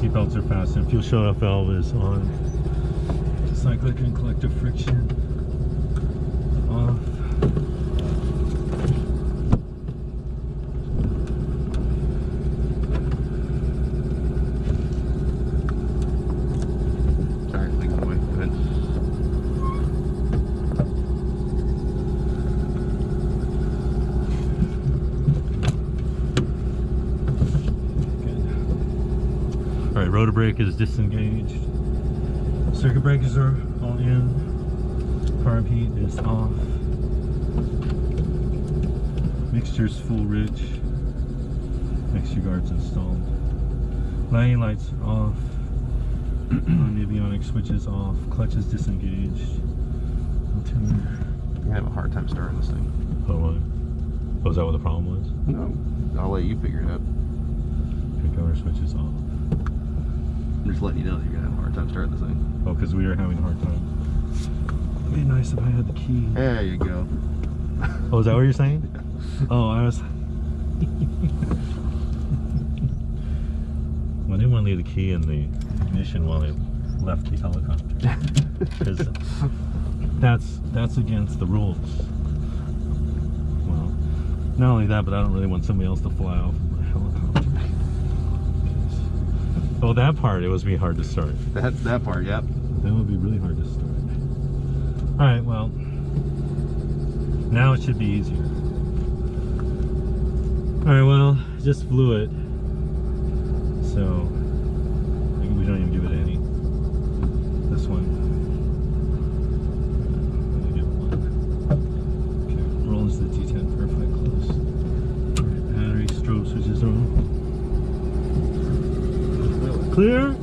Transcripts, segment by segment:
Seatbelts are fastened. Fuel shut-off valve is on. Cyclic and collective friction off. Alright, leave the way. Go ahead. Alright, rotor brake is disengaged. Circuit breakers are all in. Carb heat is off. Mixture's full rich. Mixture guards installed. Lighting lights off. Avionics switches off. Clutch is disengaged. Altimeter. You're gonna have a hard time starting this thing. Oh, what? Oh, is that what the problem was? No, I'll let you figure it out. Controller switches off. I'm just letting you know that you're gonna have a hard time starting this thing. Oh, because we are having a hard time. It'd be nice if I had the key. There you go. Oh, is that what you're saying? Oh, I was... Well, I didn't want to leave the key in the ignition while I left the helicopter. Because that's against the rules. Well, not only that, but I don't really want somebody else to fly off of my helicopter. Oh, that part, it was be hard to start. That part, yep. That would be really hard to start. Alright, well, now it should be easier. Alright, well, just flew it. So, maybe we don't even give it any. This one. I'm gonna give it one. Okay, roll into the T10 perfect close. Alright, battery strobe switches on. Clear?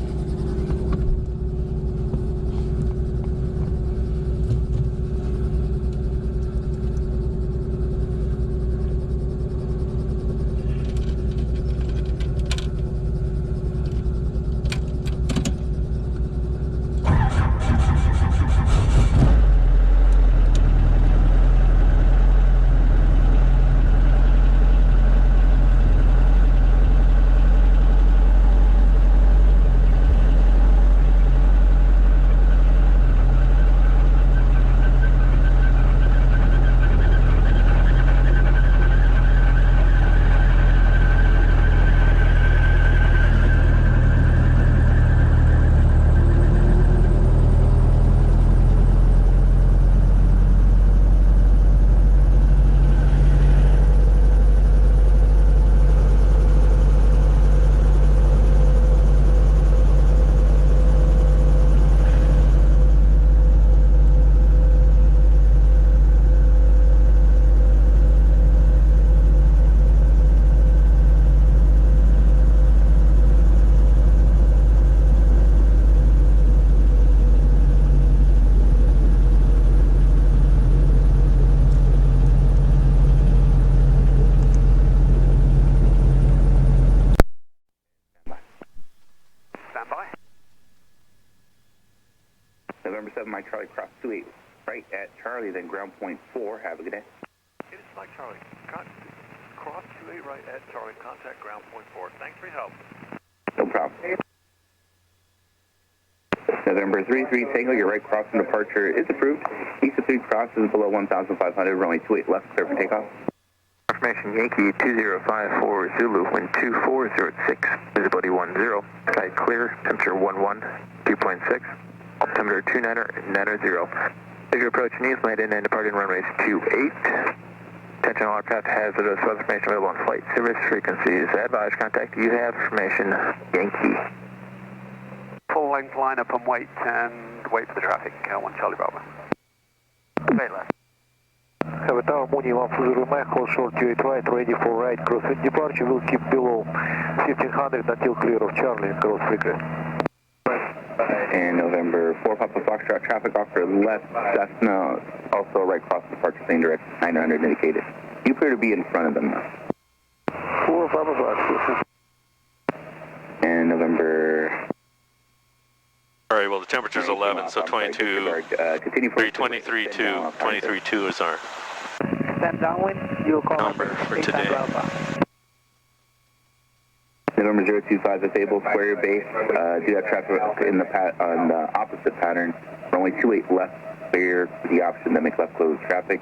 November 7, Mike Charlie, cross 28, right at Charlie, then ground point 4. Have a good day. It is Mike Charlie. Cross 28 right at Charlie, contact ground point 4. Thanks for your help. No problem. November 33, Tango, your right crossing departure is approved. East of 3 crosses below 1,500, runway 28 left, clear for takeoff. Confirmation Yankee 2054 Zulu, wind 2406, visibility 10, sky clear, temperature 11, 2.6, altimeter 290, as you approach News Landing and departing runways 28. Attention all aircraft hazardous weather information available on flight service frequencies. Advise contact you have information Yankee. Full length line up and wait and wait for the traffic. 1 Charlie Bravo. Wait left. Have a tower, Mooney 140 Mike, hold short 28 right, ready for right crosswind departure. Will keep below 1500 until clear of Charlie and cross frequency. And November 4, Papa Foxtrot, traffic off for left, Cessna, also right cross departure, same direction, 900 indicated. You appear to be in front of them now. 4 Papa Fox. And November... All right, well, the temperature's 11, so 22, 23.2 is our Stand downwind, you'll call number for today. November 025 disabled, square your base, do that traffic in the on the opposite pattern, runway 28 left, clear the option that makes left closed traffic.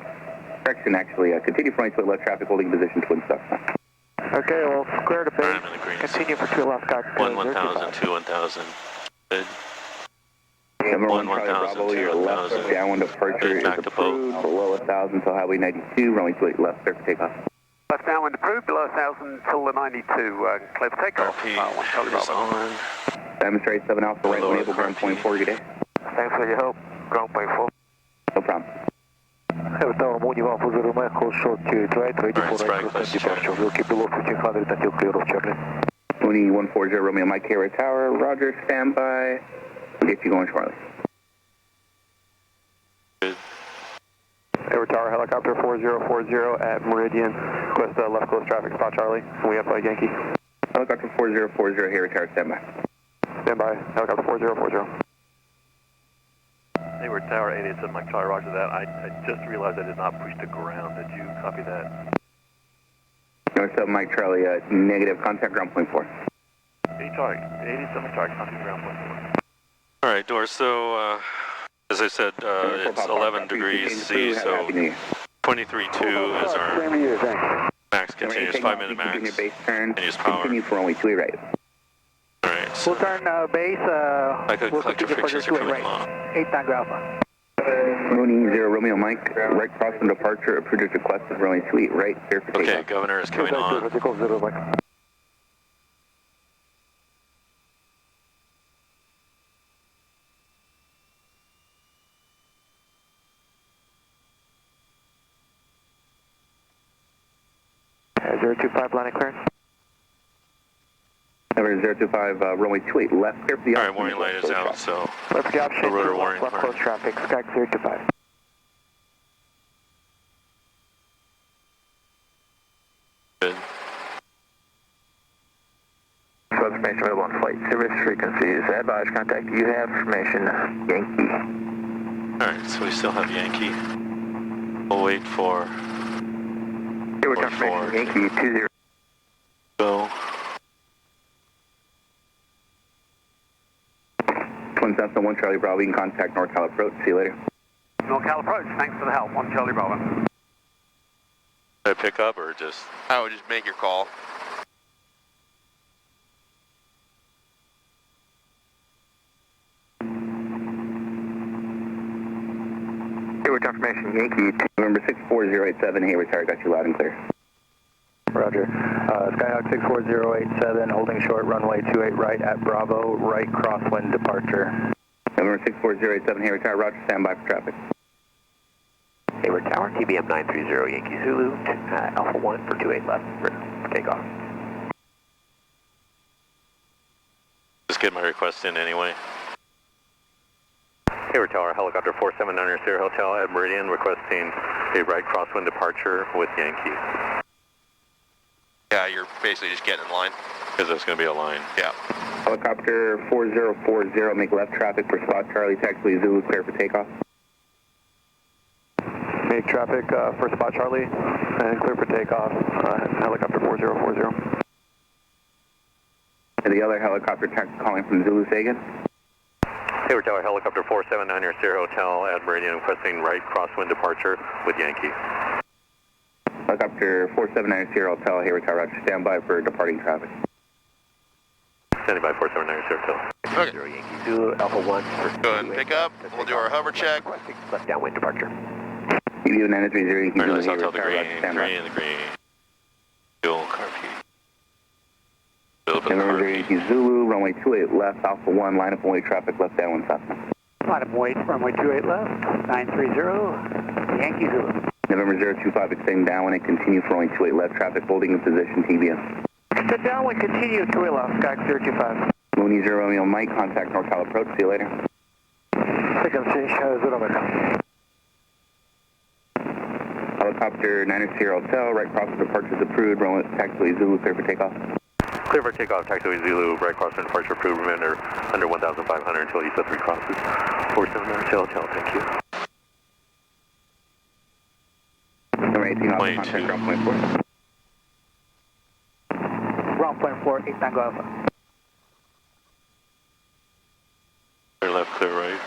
Correction, actually, continue for runway 28 left traffic, holding position twin stuff. Okay, well, square to base, continue for 2 left, got 1,000, 2, 1,000. Good. Number 1, 1,000, Bravo, your left downwind departure is approved, below 1,000 until Highway 92, runway 28 left, clear for takeoff. Left downwind approved, below 1,000 till the 92, clear for takeoff. 1 Charlie Bravo. Demonstrate 7 Alpha, right enable, ground point 4, good day. Thanks for your help, ground point 4. No problem. Hayward Tower, moving off of the Mike, hold short to right, ready for right cross departure. We'll keep below 1500 until clear of Chaplin. Mooney 140 Romeo Mike, Hayward Tower, roger, standby. We'll get you going, Charlie. Hayward Tower, helicopter 4040 at Meridian, request left close traffic, spot Charlie, we have Yankee. Helicopter 4040, Hayward Tower, standby. Standby, helicopter 4040. Hayward Tower, 887 Mike Charlie, roger that. I just realized I did not push to ground. Did you copy that? North 7 Mike Charlie, negative, contact ground point 4. 87 Mike Charlie, copy ground point 4. All right, Doris, so as I said, it's 11 degrees C, so 23.2 is our max continuous, 5-minute max. Continue base turn, Continuous power. continue for only 2 right. All right, so We'll turn base, I could collector frictions are coming along. 8 Tango Alpha. Mooney 0 Romeo Mike, right cross from departure, approved requested runway 28 right, clear for Okay, takeoff. Governor is coming on. Uh, 025 line of clearance. Number 025, runway 28 left, clear for the All right, option. warning light is out, so Left the option, The rotor warning left light. close traffic, sky clear to 5. good. Information available on flight service frequencies. Advise contact. You have information. Yankee. All right, so we still have Yankee. We'll wait for Hayward Point confirmation. 4. Yankee 20. go. Twin Cessna 1 Charlie Bravo, you can contact NorCal approach, see you later. NorCal approach, thanks for the help. 1 Charlie Bravo. Did I pick up or just? I would just make your call. Hayward confirmation. Yankee 2. November 64087, Hayward Tower, got you loud and clear. Roger. Skyhawk 64087, holding short, runway 28 right at Bravo, right crosswind departure. November 64087, Hayward Tower, roger, standby for traffic. Hayward Tower, TBM 930 Yankee Zulu, Alpha 1 for 28 left for takeoff. Just get my request in anyway. Hayward Tower, helicopter 479 Sierra Hotel at Meridian, requesting a right crosswind departure with Yankee. Yeah, you're basically just getting in line. Because there's going to be a line. Yeah. Helicopter 4040, make left traffic for spot Charlie, taxiway Zulu, clear for takeoff. Make traffic for spot Charlie and clear for takeoff, helicopter 4040. And the other helicopter calling from Zulu, say again? Hayward Tower, helicopter 479 Sierra Hotel at Meridian, requesting right crosswind departure with Yankee. Helicopter 479 Sierra Hotel, Hayward Tower, roger, standby for departing traffic. Standing by 479 Sierra Hotel. Okay. Yankee Zulu, Alpha 1 for Go ahead and pick up. We'll do our hover check. left downwind departure. EBU 930, Yankee All right, Zulu, let's tell Hayward the Tower, green, roger, standby. green, the green. Fuel, car P. A little bit of November car P. Yankee Zulu, runway 28 left, Alpha 1, line up and wait traffic, left downwind Cessna. Line up wait, runway 28 left, 930, Yankee Zulu. November 025, extending downwind and continue for only 28 left, traffic holding in position, TBM. Sit downwind, continue, 28 left, sky 025. Mooney 0 Romeo Mike, contact NorCal approach, see you later. Second change, 0 Mike. Helicopter 9 Sierra Hotel, right crossing departures approved, runway taxiway Zulu, clear for takeoff. Clear for takeoff, taxiway Zulu, right crosswind departure approved, remainder under 1,500 until ESA 3 crosses. 479 Sierra Hotel, thank you. Number 18, off Point contact two. ground point 4. Ground point 64, 8 Tango Alpha. Clear left, clear right.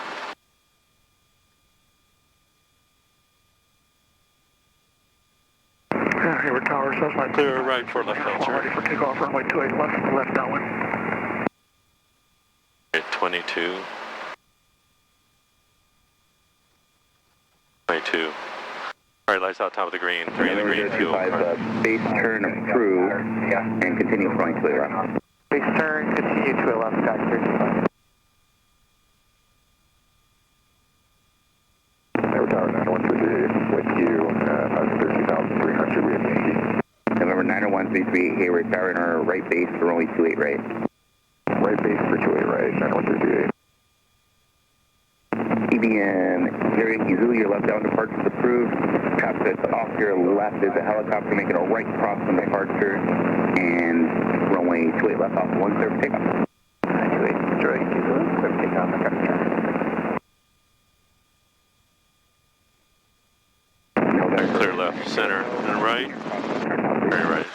Hayward Tower, says my Clear right for left filter. ready for takeoff, runway 28 left downwind. Okay, 22. 22. All right, lights out top of the green. 3 in the green, fuel. Base turn approve and continue flying to the left. Base turn, continue to the left, sky 35. Hayward Tower 91338 with you, 32,300 with Yankee. November 90133 Hayward Tower in our right base for runway 28 right. Right base for 28 right, 91338. EBN, Yankee Zulu, your left down departure is approved. Traffic off your left is a helicopter making a right crosswind departure. And runway 28 left off 1 clear for takeoff. 28, Yankee Zulu, clear for takeoff. Clear left, center, and right. Very right.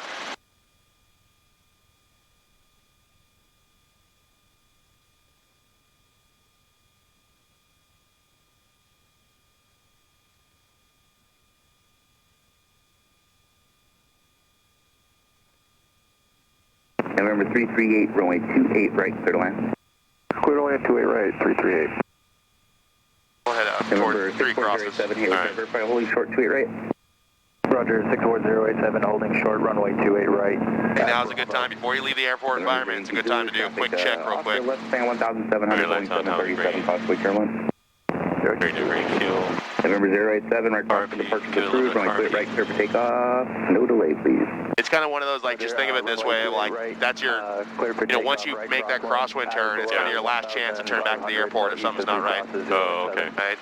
November 338, runway 28 right, clear to land. Clear to land 28 right, 338. We'll head out November toward 3 crosses. 6407 Hayward, All right. verify holding short 28 right. Roger, 64087, holding short, runway 28 right. Hey, now's a good time. Before you leave the airport environment, it's a good time to do a quick check real quick. Left span 1,700, All right, lights out top of the 737, green. possibly turn one. 3 in the green, fuel. November 087, right crossing RP, departure good approved, limit, runway 28 RP. right, clear for takeoff. No delay, please. It's kind of one of those, like, just think of it this way, like, that's your, you know, once you make that crosswind turn, it's kind of your last chance to turn back to the airport if something's not right. Oh, okay. Right?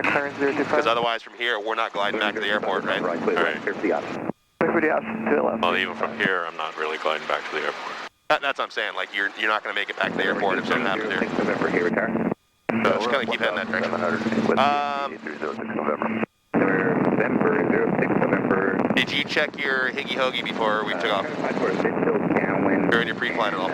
Clearance 025. Because otherwise from here, we're not gliding back to the airport, right? Right, clear, All right, right. clear for the option. Clear for the option to the left. Well, even from here, I'm not really gliding back to the airport. That's what I'm saying, like, you're not going to make it back to the airport if something happens here. November Hayward Tower. So just kind of keep heading that direction. November 06 November. Did you check your Higgy Hoagie before we took off? For a mid-tilt downwind. During your pre-flight at all?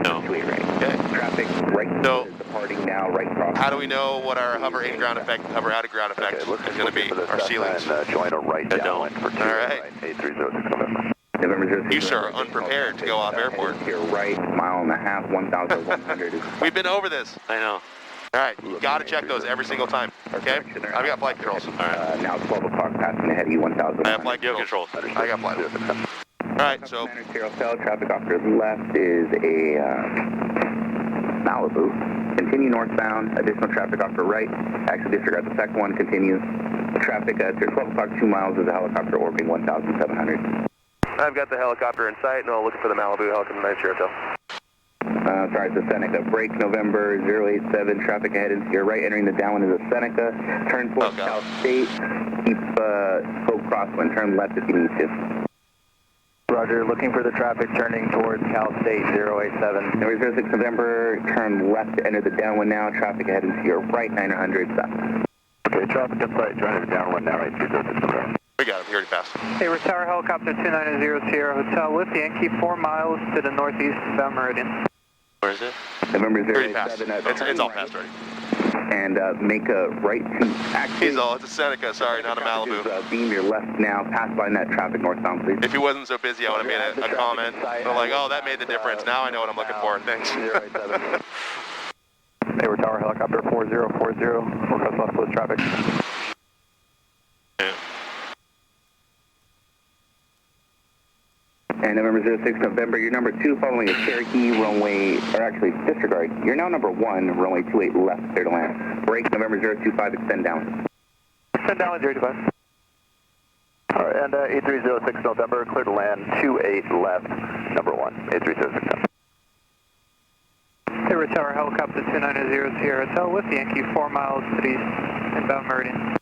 No. 28 right. Okay. Traffic right So- is departing now, right cross. How do we know what our hover in ground effect, hover out of ground effect is going to be? Our ceilings. Join a right downwind for 2 All right. 8306 November. November 06. You, sir, are unprepared to go off airport. Here right, mile and a half, 1,100 is We've been over this. I know. All right, you got to check those every single time, okay? I've got flight controls. All right. now 12 o'clock, passing ahead of you, 1,000. I have flight You have controls. controls. I got flight controls. All right, so Traffic off to the left is a Malibu. Continue northbound, additional traffic off to right. Actually disregard the second one, continue. Traffic to 12 o'clock, 2 miles is a helicopter orbiting 1,700. I've got the helicopter in sight, and I'll look for the Malibu helicopter night hotel. Sorry, it's a Seneca. Break November 087, traffic ahead into your right, entering the downwind is a Seneca. Turn towards Cal State, keep full crosswind, turn left if you need to. Roger, looking for the traffic turning towards Cal State 087. November 06 November, turn left to enter the downwind now, traffic ahead into your right, 900 south. Okay, traffic in sight, join the downwind now, 8306 November. we got him. He already passed. Hayward Tower, helicopter 290 Sierra Hotel with Yankee, 4 miles to the northeast bound meridian. Where is it? November Already passed. 087, It's all passed already. and make a right to actually. He's all, it's a Seneca, sorry, not a Malibu. Beam your left now, pass by that traffic northbound, please. If he wasn't so busy, I would have made a comment. But like, oh, that made the difference. Now I know what I'm looking for. Thanks. Hayward Tower, helicopter 4040, forecast left close traffic. Yeah. And November 06 November, you're number 2 following a Cherokee runway, or actually disregard. You're now number 1, runway 28 left, clear to land. Break November 025, extend down. Extend down 025. All right, and 8306 November, clear to land, 28 left, number 1, 8306. Hayward Tower, helicopter 290 Sierra Hotel with Yankee, 4 miles to the east, inbound meridian.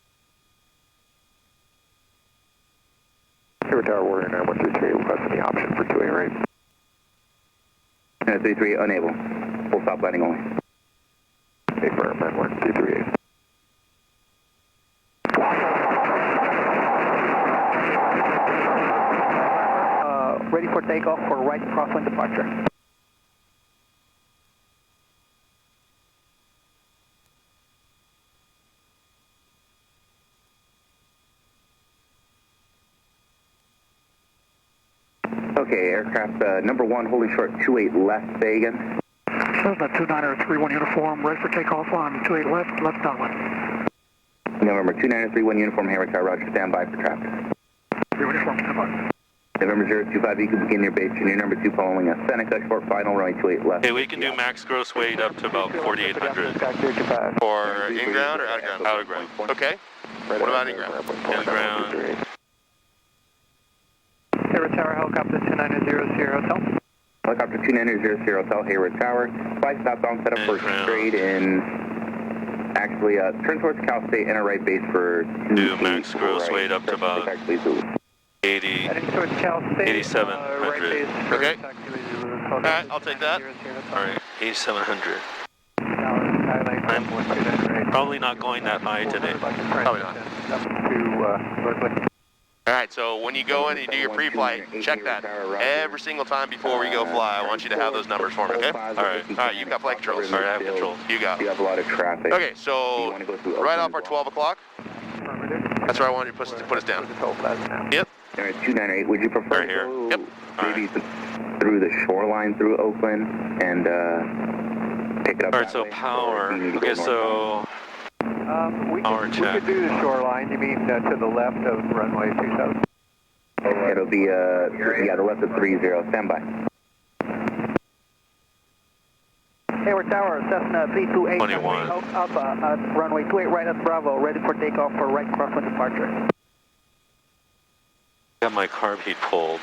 Hayward Tower, Warrior 9133, requesting the option for 2A right. And 33, unable. Full stop landing only. Okay, firm, 91238. Ready for for takeoff for right crosswind departure. Okay, aircraft number 1 holding short 28 left, say again. Cessna 2931 uniform, ready for takeoff on 28 left downwind. November 2931 uniform, Hayward Tower, roger, stand by for traffic. Uniform, stand by. November 025, you can begin your base junior number 2 following a Seneca, short final, runway 28 left. Hey, we can do max gross weight up to about 4,800. For in-ground or out-of-ground? Out-of-ground. Okay. What about in-ground? In-ground. Hayward Tower, helicopter 2900 hotel. Helicopter 2900 hotel, Hayward Tower. Flight stop on set up for straight in. Actually, turn towards Cal State, enter right base for do max gross weight up to about 80, 8,700. Okay. Alright, I'll take that. Alright, 8,700. I'm probably not going that high today. Probably not. Alright, so when you go in and you do your pre-flight, check that. Every single time before we go fly, I want you to have those numbers for me, okay? Alright, you've got flight controls. Alright, I have controls. You got it. You have a lot of traffic. Okay, so right off our 12 o'clock. That's where I wanted you to put us down. Yep. Alright, 298, would you prefer right here? Yep. Maybe through the shoreline through Oakland and pick it up? Alright, so power. Okay, so We could do the shoreline. You mean to the left of runway 2000? It'll be, yeah, the left of 30. Stand by. Hayward Tower, Cessna 328. 21. Up runway 28 right at Bravo, ready for takeoff for right crosswind departure. Got my carb heat pulled.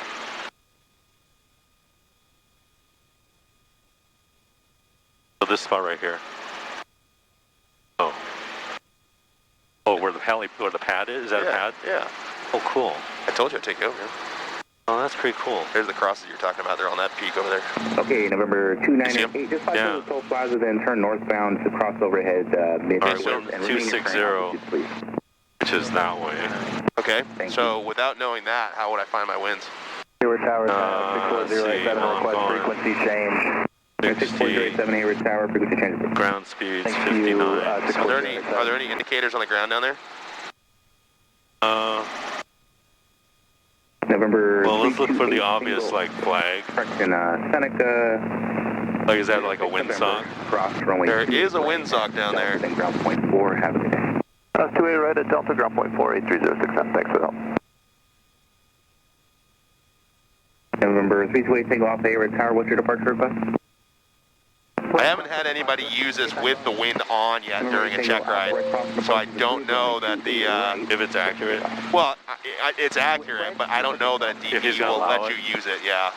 So this spot right here. Oh. Oh, where the pad is? Is that a pad? Yeah. Oh, cool. I told you I'd take you over here. Oh, that's pretty cool. There's the crosses you're talking about. They're on that peak over there. Okay, November 298. Just fly through the Toll Plaza, then turn northbound to cross overhead mid-west. So 260, which is that way. Okay, so without knowing that, how would I find my winds? Hayward Tower, 6407, request frequency change. 6407 Hayward Tower, frequency change. Ground speeds 59. Are there any indicators on the ground down there? November. Well, let's look for the obvious like flag. In Seneca. Like, is that like a windsock? Cross runway. There is a windsock down there. Ground point 4. Have a good day. 28 right at Delta, ground point 4, 83069. Thanks for the help. November 328, take off Hayward Tower. What's your departure request? I haven't had anybody use this with the wind on yet during a check ride, so I don't know that the, if it's accurate. Well, it's accurate, but I don't know that a DP will let you use it, yeah.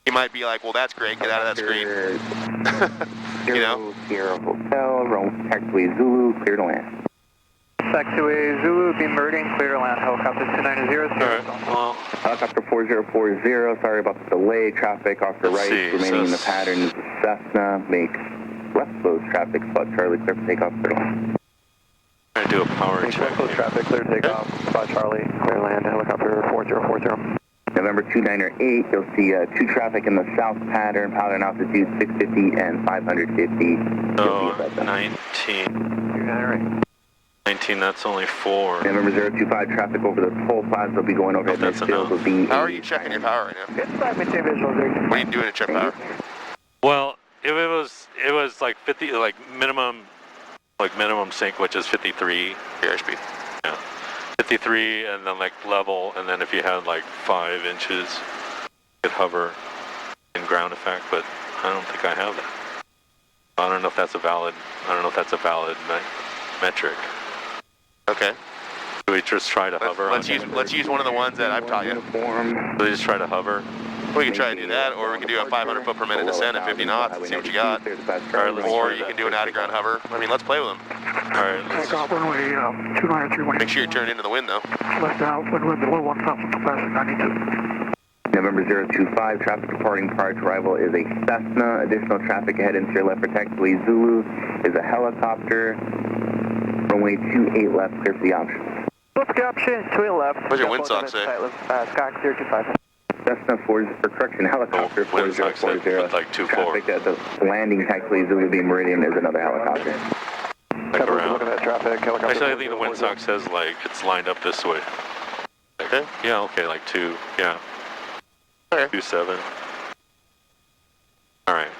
He might be like, well, that's great, get out of that screen. You know? Sierra Hotel, taxiway Zulu, clear to land. Taxiway Zulu, be meridian, clear to land, helicopter 290. Well, helicopter 4040, sorry about the delay, traffic off the right, remaining in the pattern, Cessna, make left close traffic, spot Charlie, clear for takeoff, clear to land. I'm going to do a power check. Close traffic, clear takeoff, spot Charlie, clear land, helicopter 4040. November 298, you'll see two traffic in the south pattern, pattern altitude 650 and 550. Oh, 19. 19, that's only 4. November 025, traffic over the Toll Plaza will be going over that's enough. How are you checking your power right now? It's 5 maintain visualization. What are you doing to check power? Well, it was like 50, like minimum sync, which is 53. airspeed. Yeah. 53 and then like level, and then if you had like 5 inches, you could hover in ground effect, but I don't think I have that. I don't know if that's a valid metric. Okay. Do we just try to hover? Let's use one of the ones that I've taught you. Do we just try to hover? We can try to do that, or we can do a 500 foot per minute descent at 50 knots and see what you got. Or you can do an out of ground hover. I mean, let's play with them. Alright, Takeoff runway 293. Make sure you turn into the wind though. Left out, wind below 1,000, capacity 92. November 025, traffic departing prior to arrival is a Cessna. Additional traffic ahead into your left for taxiway Zulu is a helicopter. Runway 28 left, clear for the option. What's the option? 28 left. What's your windsock say? Sky clear 25. Cessna 4, for correction, helicopter 4040. With like 2-4. Traffic at the landing taxiway Zulu B Meridian is another helicopter. Like around. Look at that traffic. Helicopter Actually, I think the windsock says like it's lined up this way. Okay. Yeah, okay, like 2, yeah. Okay. 27. Alright.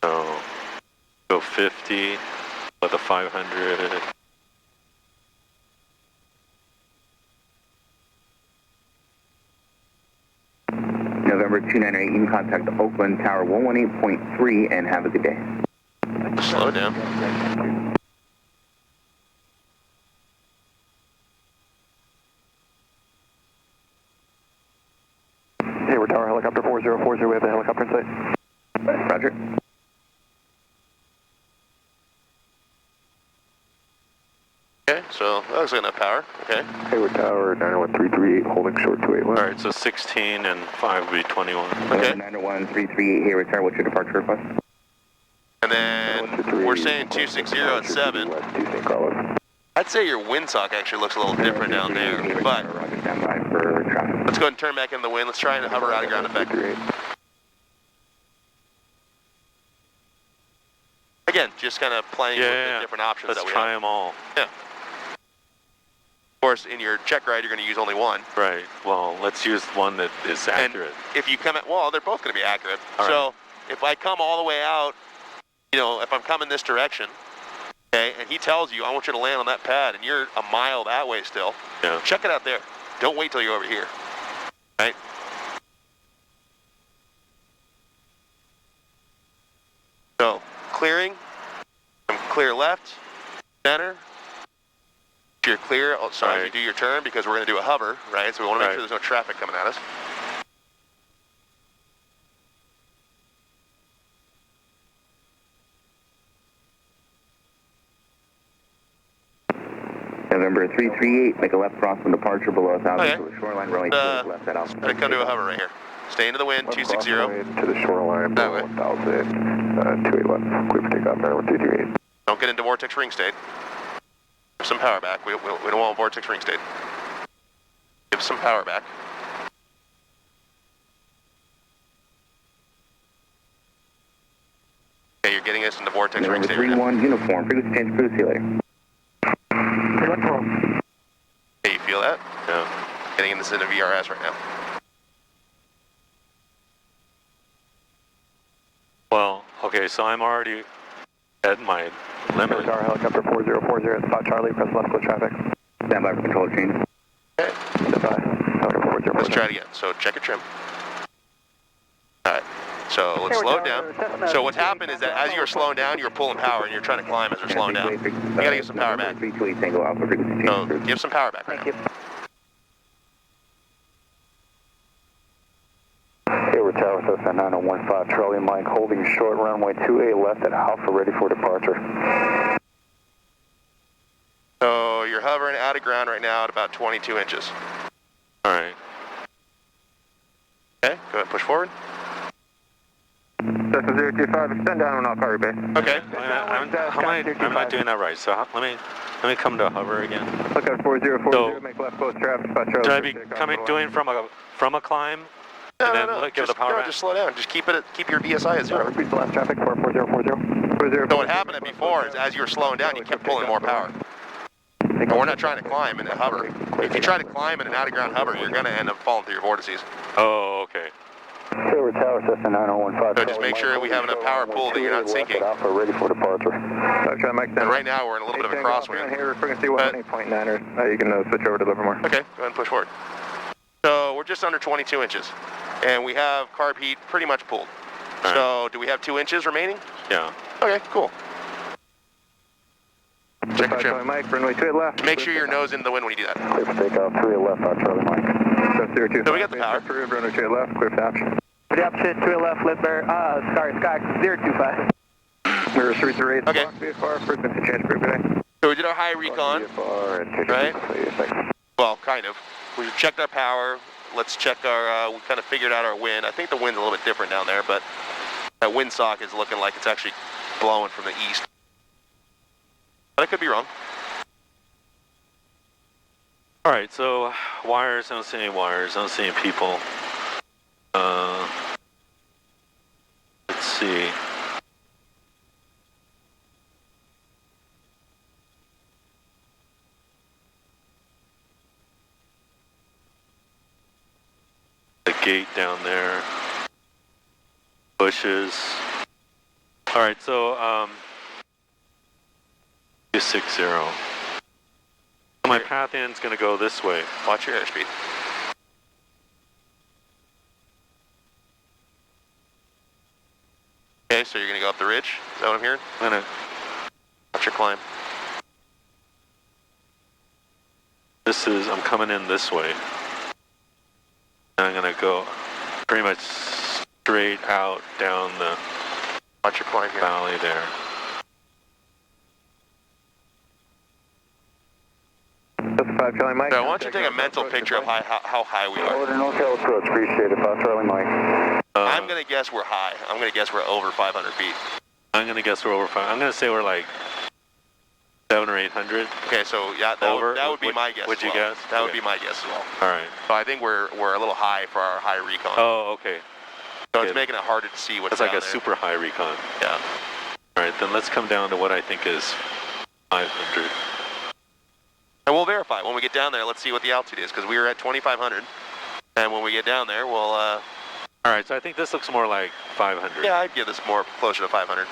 So, go 50, let the 500. November 298, you can contact Oakland Tower 118.3 and have a good day. Slow down. Hayward Tower, helicopter 4040, we have a helicopter in sight. Roger. Okay, so that looks like enough power. Okay. Hayward Tower, 91338, holding short 281. Alright, so 16 and 5 would be 21. Okay. 91338 Hayward Tower, what's your departure request? And then we're saying 260 at 7. I'd say your windsock actually looks a little different down there, but let's go ahead and turn back in the wind. Let's try and hover out of ground effect. Again, just kind of playing with the different options that we have. Let's try them all. Yeah. Of course, in your check ride, you're going to use only one. Right. Well, let's use one that is accurate. And if you come at, well, they're both going to be accurate. All so if I come all the way out, you know, if I'm coming this direction, okay, and he tells you, I want you to land on that pad, and you're a mile that way still, check it out there. Don't wait till you're over here, right? So, clearing, clear left, center. If you're clear, as you do your turn, because we're going to do a hover, right? So we want to make sure there's no traffic coming at us. November 338, make a left crosswind departure below 1,000 to the shoreline, runway left at Alpha. Let it come to a hover right here. Stay into the wind, 260. To the shoreline, that way. 1,000, 281, clear for takeoff, 91338. Don't get into vortex ring state. Give some power back. We don't want vortex ring state. Give some power back. Okay, you're getting us into vortex ring state. 3-1 uniform, frequency change, crew, see you later. Okay, you feel that? Yeah. Getting in this into VRS right now. Well, okay, so I'm already at my limit. Tower helicopter 4040, spot Charlie, press left, close traffic. Stand by for control change. Okay. Let's try it again. So check your trim. Alright. So let's slow down. So what's happened is that as you were slowing down, you were pulling power and you're trying to climb as you're slowing down. You gotta give some power back. So give some power back right now. Hayward Tower, Cessna 9015, Charlie Mike, holding short runway 28 left at Alpha, ready for departure. So you're hovering out of ground right now at about 22 inches. Alright. Okay, go ahead and push forward. Cessna 025, extend down on off Harbor Bay. Okay. I'm not doing that right, so let me come to hover again. Lookout 4040, make left close traffic, spot Charlie. Should I be doing from a climb? No. Give the power back? Just slow down. Just keep your VSI at 0. Repeat the last traffic, 44040. So what happened before is as you were slowing down, you kept pulling more power. And we're not trying to climb in a hover. If you try to climb in an out-of-ground hover, you're going to end up falling through your vortices. Oh, okay. Hayward Tower, Cessna 9015. So just make sure we have enough power pull that you're not sinking. Alpha, ready for departure. And right now we're in a little bit of a crosswind. Here, frequency 108.9, you can switch over to Livermore. Okay, go ahead and push forward. So we're just under 22 inches. And we have carb heat pretty much pulled. Right. So do we have 2 inches remaining? Yeah. Okay, cool. Check your trim. Mike, runway 28 left. Make sure your nose into the wind when you do that. Clear for takeoff, 38 left, Charlie Mike. So we got the power. Runway 28 left, clear for the option. For the option, 28 left, Sky 025. Mirror 338. Okay. VFR, frequency change, group A. So we did our high recon, right? Well, kind of. We checked our power. Let's check our, we kind of figured out our wind. I think the wind's a little bit different down there, but that windsock is looking like it's actually blowing from the east. But I could be wrong. All right, so wires, I don't see any wires, I don't see any people. Let's see. The gate down there. Bushes. All right, so 260. My path end's gonna go this way. Watch your airspeed. Okay, so you're gonna go up the ridge. Is that what I'm hearing? I'm gonna. Watch your climb. I'm coming in this way. And I'm gonna go pretty much straight out down the Watch your climb here. valley there. Five Charlie Mike. So I want you to take a mental picture of how high we are. Over to North Hill approach, appreciate it. 5 Charlie Mike. I'm gonna guess we're high. I'm gonna guess we're over 500 feet. I'm gonna guess we're over 5. I'm gonna say we're like 700 or 800. Okay, so yeah, that would be my guess. Would you guess? That would be my guess as well. All right. So I think we're a little high for our high recon. Oh, okay. So okay. It's making it harder to see what's It's like down a there. super high recon. Yeah. All right, then let's come down to what I think is 500. And we'll verify when we get down there. Let's see what the altitude is because we were at 2,500, and when we get down there, we'll. All right, so I think this looks more like 500. Yeah, I'd give this more closer to 500.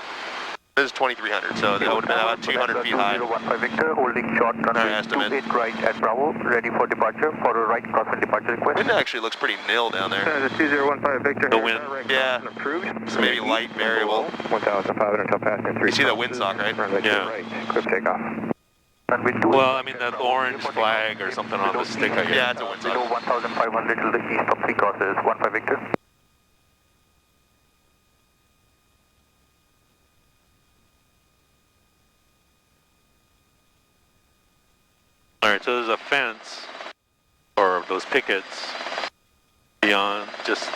This is 2,300, so that would have been about 200 feet high. 2015 Victor, holding short runway estimate. 28 right at Bravo, ready for departure. Follow right, crosswind departure request. Wind actually looks pretty nil down there. 2015 Victor. The wind. Yeah. Approved. So maybe light variable. 1,500 until passing 3. You see that windsock, right? Yeah. Right. Quick takeoff. Well, I mean that orange flag or something on the stick, I guess. Yeah, it's a windsock. Below 1,500 to the east of 3 crosses. 15 Victor. All right, so there's a fence or those pickets beyond, just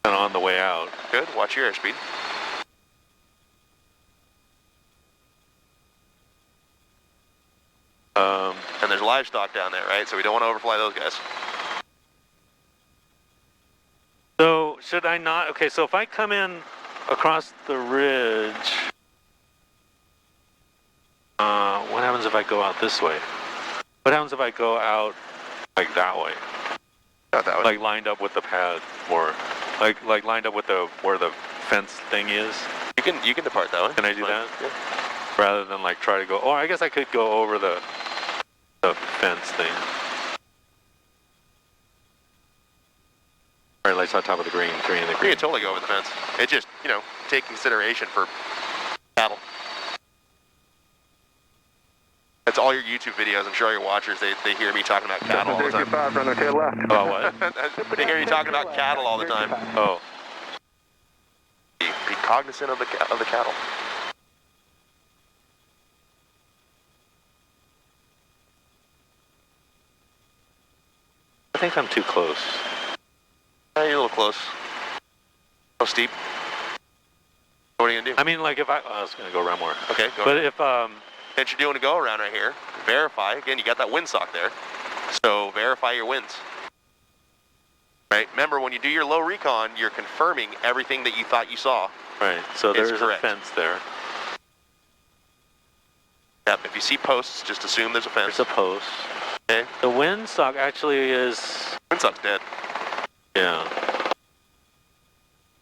kind of on the way out. Good. Watch your airspeed. And there's livestock down there, right? So we don't want to overfly those guys. So should I not? Okay, so if I come in across the ridge, what happens if I go out this way? What happens if I go out like that way? Not that way. Like lined up with the pad, or like lined up with where the fence thing is? You can depart that way. Can I do that? Yeah. Rather than like try to go. Oh, I guess I could go over the fence thing. All right, lights on top of the green, 3 in the You green. can totally go over the fence. It just, take consideration for cattle. That's all your YouTube videos. I'm sure all your watchers, they hear me talking about cattle all the time. 5 run to your left. Oh, what? They hear you talking about cattle all the time. Oh. Be cognizant of the cattle. I think I'm too close. You're a little close. So steep. What are you gonna do? I mean, like if I was gonna go around more. Okay, go But ahead. if Since you're doing a go around right here, verify. Again, you got that windsock there. So verify your winds. Right? Remember, when you do your low recon, you're confirming everything that you thought you saw. right, so It's there's correct. a fence there. Yep, if you see posts, just assume there's a fence. There's a post. Okay? The windsock actually is, Windsock's dead. yeah.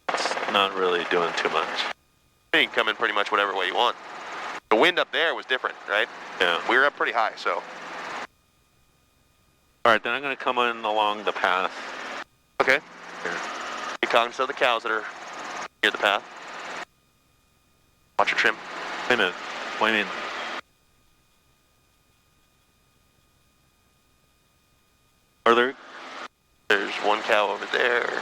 It's not really doing too much. You can come in pretty much whatever way you want. The wind up there was different, right? Yeah. We were up pretty high, so. All right, then I'm gonna come in along the path. Okay. Here. Be cognizant of the cows that are near the path. Watch your trim. Wait a minute. What do you mean? Are there? There's one cow over there.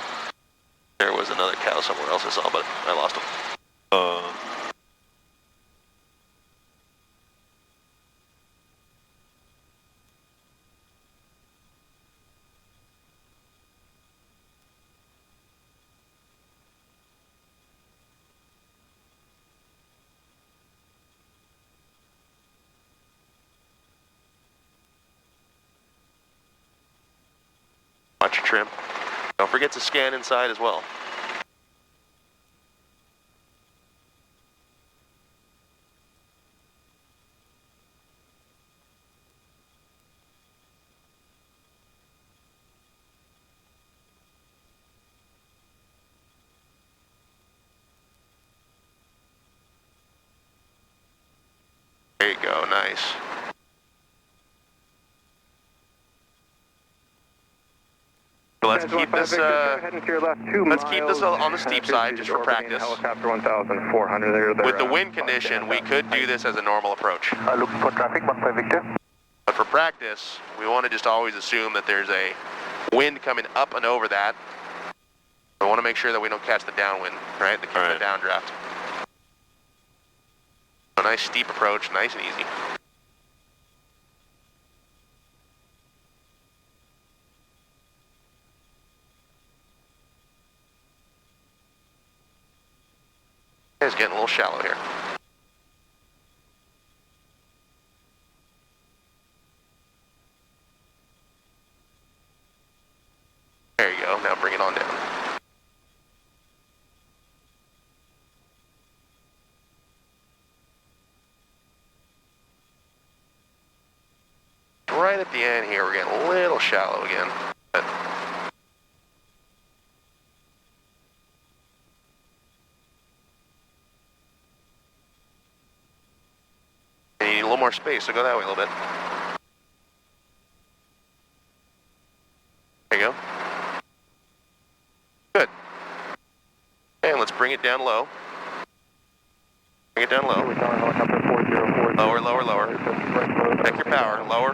There was another cow somewhere else I saw, but I lost him. Watch your trim. Don't forget to scan inside as well. There you go, nice. Let's keep this. Let's keep this on the steep side, just for practice. Helicopter 1,400 there. With the wind condition, we could do this as a normal approach. Looking for traffic, 15 Victor. But for practice, we want to just always assume that there's a wind coming up and over that. We want to make sure that we don't catch the downwind, right? The downdraft. A nice steep approach, nice and easy. It's getting a little shallow here. There you go, now bring it on down. Right at the end here, we're getting a little shallow again. You need a little more space, so go that way a little bit. There you go. Good. And let's bring it down low. Bring it down low. Lower, lower, lower. Check your power. Lower.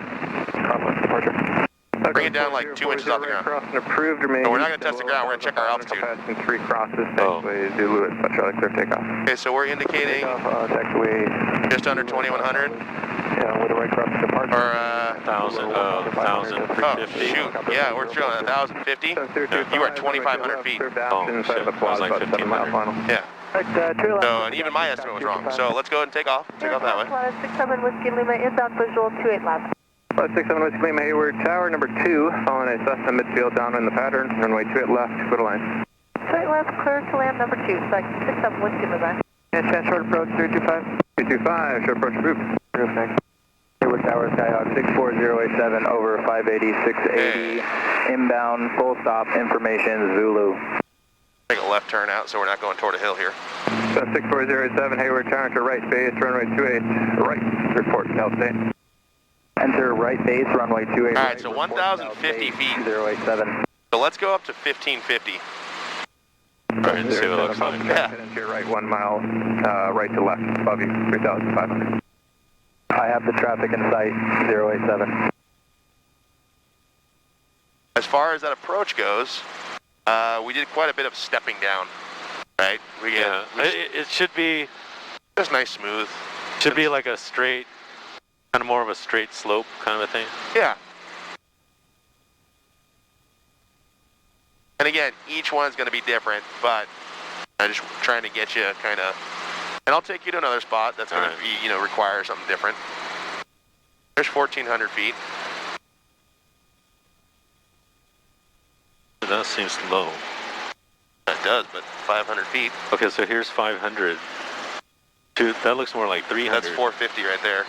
Bring it down like 2 inches off the ground. Approved, No, we're not going to touch the ground. We're going to check our altitude. Passing 3 crosses, taxiway, Zulu at Charlie, clear takeoff. Okay, so we're indicating Taxiway. just under 2,100. Yeah, with a right cross departure. Or 1,000, 350. Oh, shoot. Yeah, we're showing 1,050. You are 2,500 feet. Oh, shit. I was like 1,500. Yeah. So, and even my estimate was wrong. So let's go ahead and take off. Take off that way. 67 Whiskey Lima, inbound visual 28 left. 67 Whiskey Lima, Hayward, tower number 2, following a Cessna midfield down in the pattern, runway 28 left, go to line. 28 left, clear to land number 2, select 67 Whiskey Lima. And chance short approach 325. 325, short approach approved. Perfect. Hayward Tower, Skyhawk 64087, over 580, 680, inbound, full stop, information, Zulu. Take a left turn out so we're not going toward a hill here. 64087, Hayward Tower to right base, runway 28, right, report to Cal State. Enter right base, runway 28. All right, so 1,050 feet. 087. So let's go up to 1,550. All right, see what it looks like. Yeah. Into your right 1 mile, right to left, above you, 3,500. I have the traffic in sight, 087. As far as that approach goes, we did quite a bit of stepping down, right? It should be just nice, smooth. Should be like a straight, kind of more of a straight slope kind of a thing. Yeah. And again, each one's going to be different, but I'm just trying to get you kind of, and I'll take you to another spot that's going to, require something different. There's 1,400 feet. That seems low. That does, but 500 feet. Okay, so here's 500. Dude, that looks more like 300. That's 450 right there.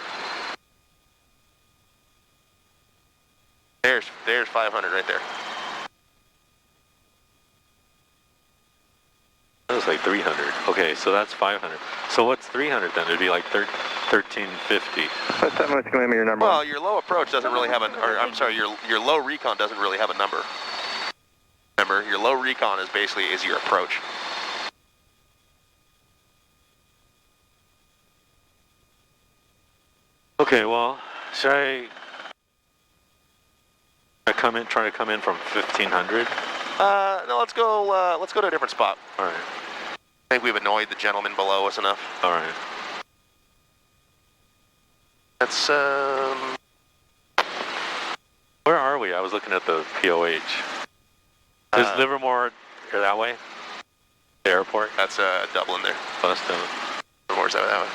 There's 500 right there. That was like 300. Okay, so that's 500. So what's 300 then? It'd be like 1350. Let's have a claim your number. Well, your low approach doesn't really have your low recon doesn't really have a number. Remember, your low recon is your approach. Okay, well, should I try to come in from 1500? No, let's go to a different spot. All right. I think we've annoyed the gentleman below us enough. All right. That's Where are we? I was looking at the POH. Is Livermore that way? The airport? That's Dublin there. Oh, that's Dublin. Livermore's that way.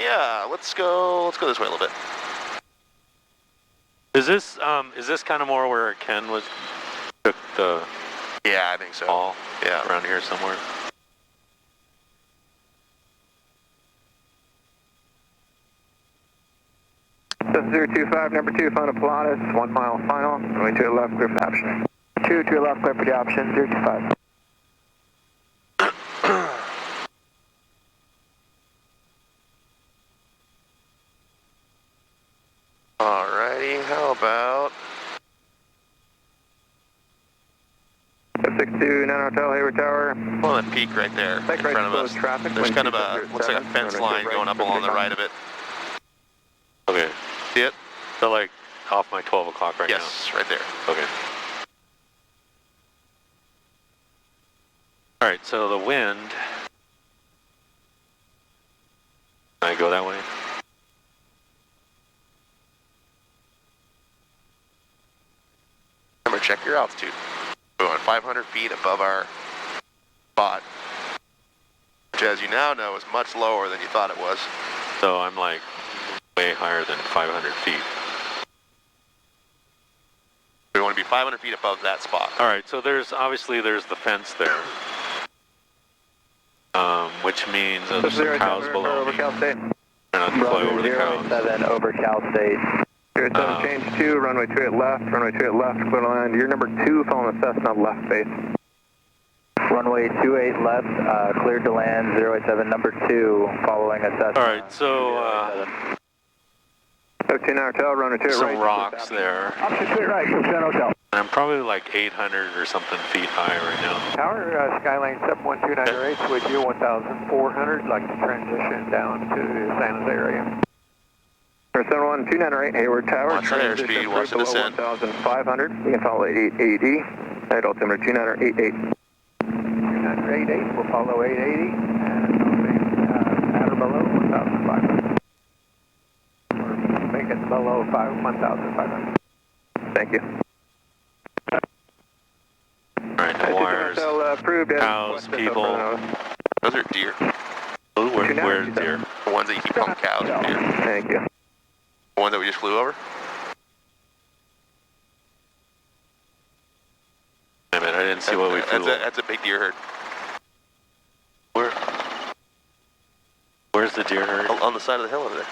Yeah, let's go this way a little bit. Is this kind of more where Ken was took the Yeah, I think so. ball? Yeah. Around here somewhere. That's 025, number 2, final Pilatus, 1 mile final, runway 2 left, clear for the option. 2 to left, clear for the option, 025. Alrighty, how about 62, 9 Hotel, Hayward Tower. well, that peak right there in front of us? Traffic, There's kind of a, looks like a fence line going up along the right of it. Okay. See it? So like off my 12 o'clock right now. Yes, right there. Okay. All right. So the wind. Can I go that way? Remember, check your altitude. We're going 500 feet above our spot, which, as you now know, is much lower than you thought it was. So I'm like way higher than 500 feet. We want to be 500 feet above that spot. All right. So obviously there's the fence there, which means there's some cows below me. Cal State. Try not to fly over the cows. 7 over Cal State. 07, change 2, runway 28 left, clear to land. You're number 2, following the Cessna left base. Runway 28 left, cleared to land, 087, number 2, following a Cessna. All right. So 15 Hotel, runway 28 some right. rocks there. Option 2 right, 15 Hotel. I'm probably like 800 or something feet high right now. Tower, Skyline 71298, with you 1,400, like to transition down to the San Jose area. 71298, Hayward Tower. Watch that airspeed, watch the descent. 1,500. You can follow 8880. Head altimeter 2988. 2988, we'll follow 880, and at or below 1,500. Make it below 1,500. Thank you. All right, no wires, cows, people. Those are deer. Where's deer? The ones that you keep calling cows are deer. Thank you. The ones that we just flew over? Wait a minute, I didn't see what we flew over. That's a big deer herd. Where's the deer herd? On the side of the hill over there.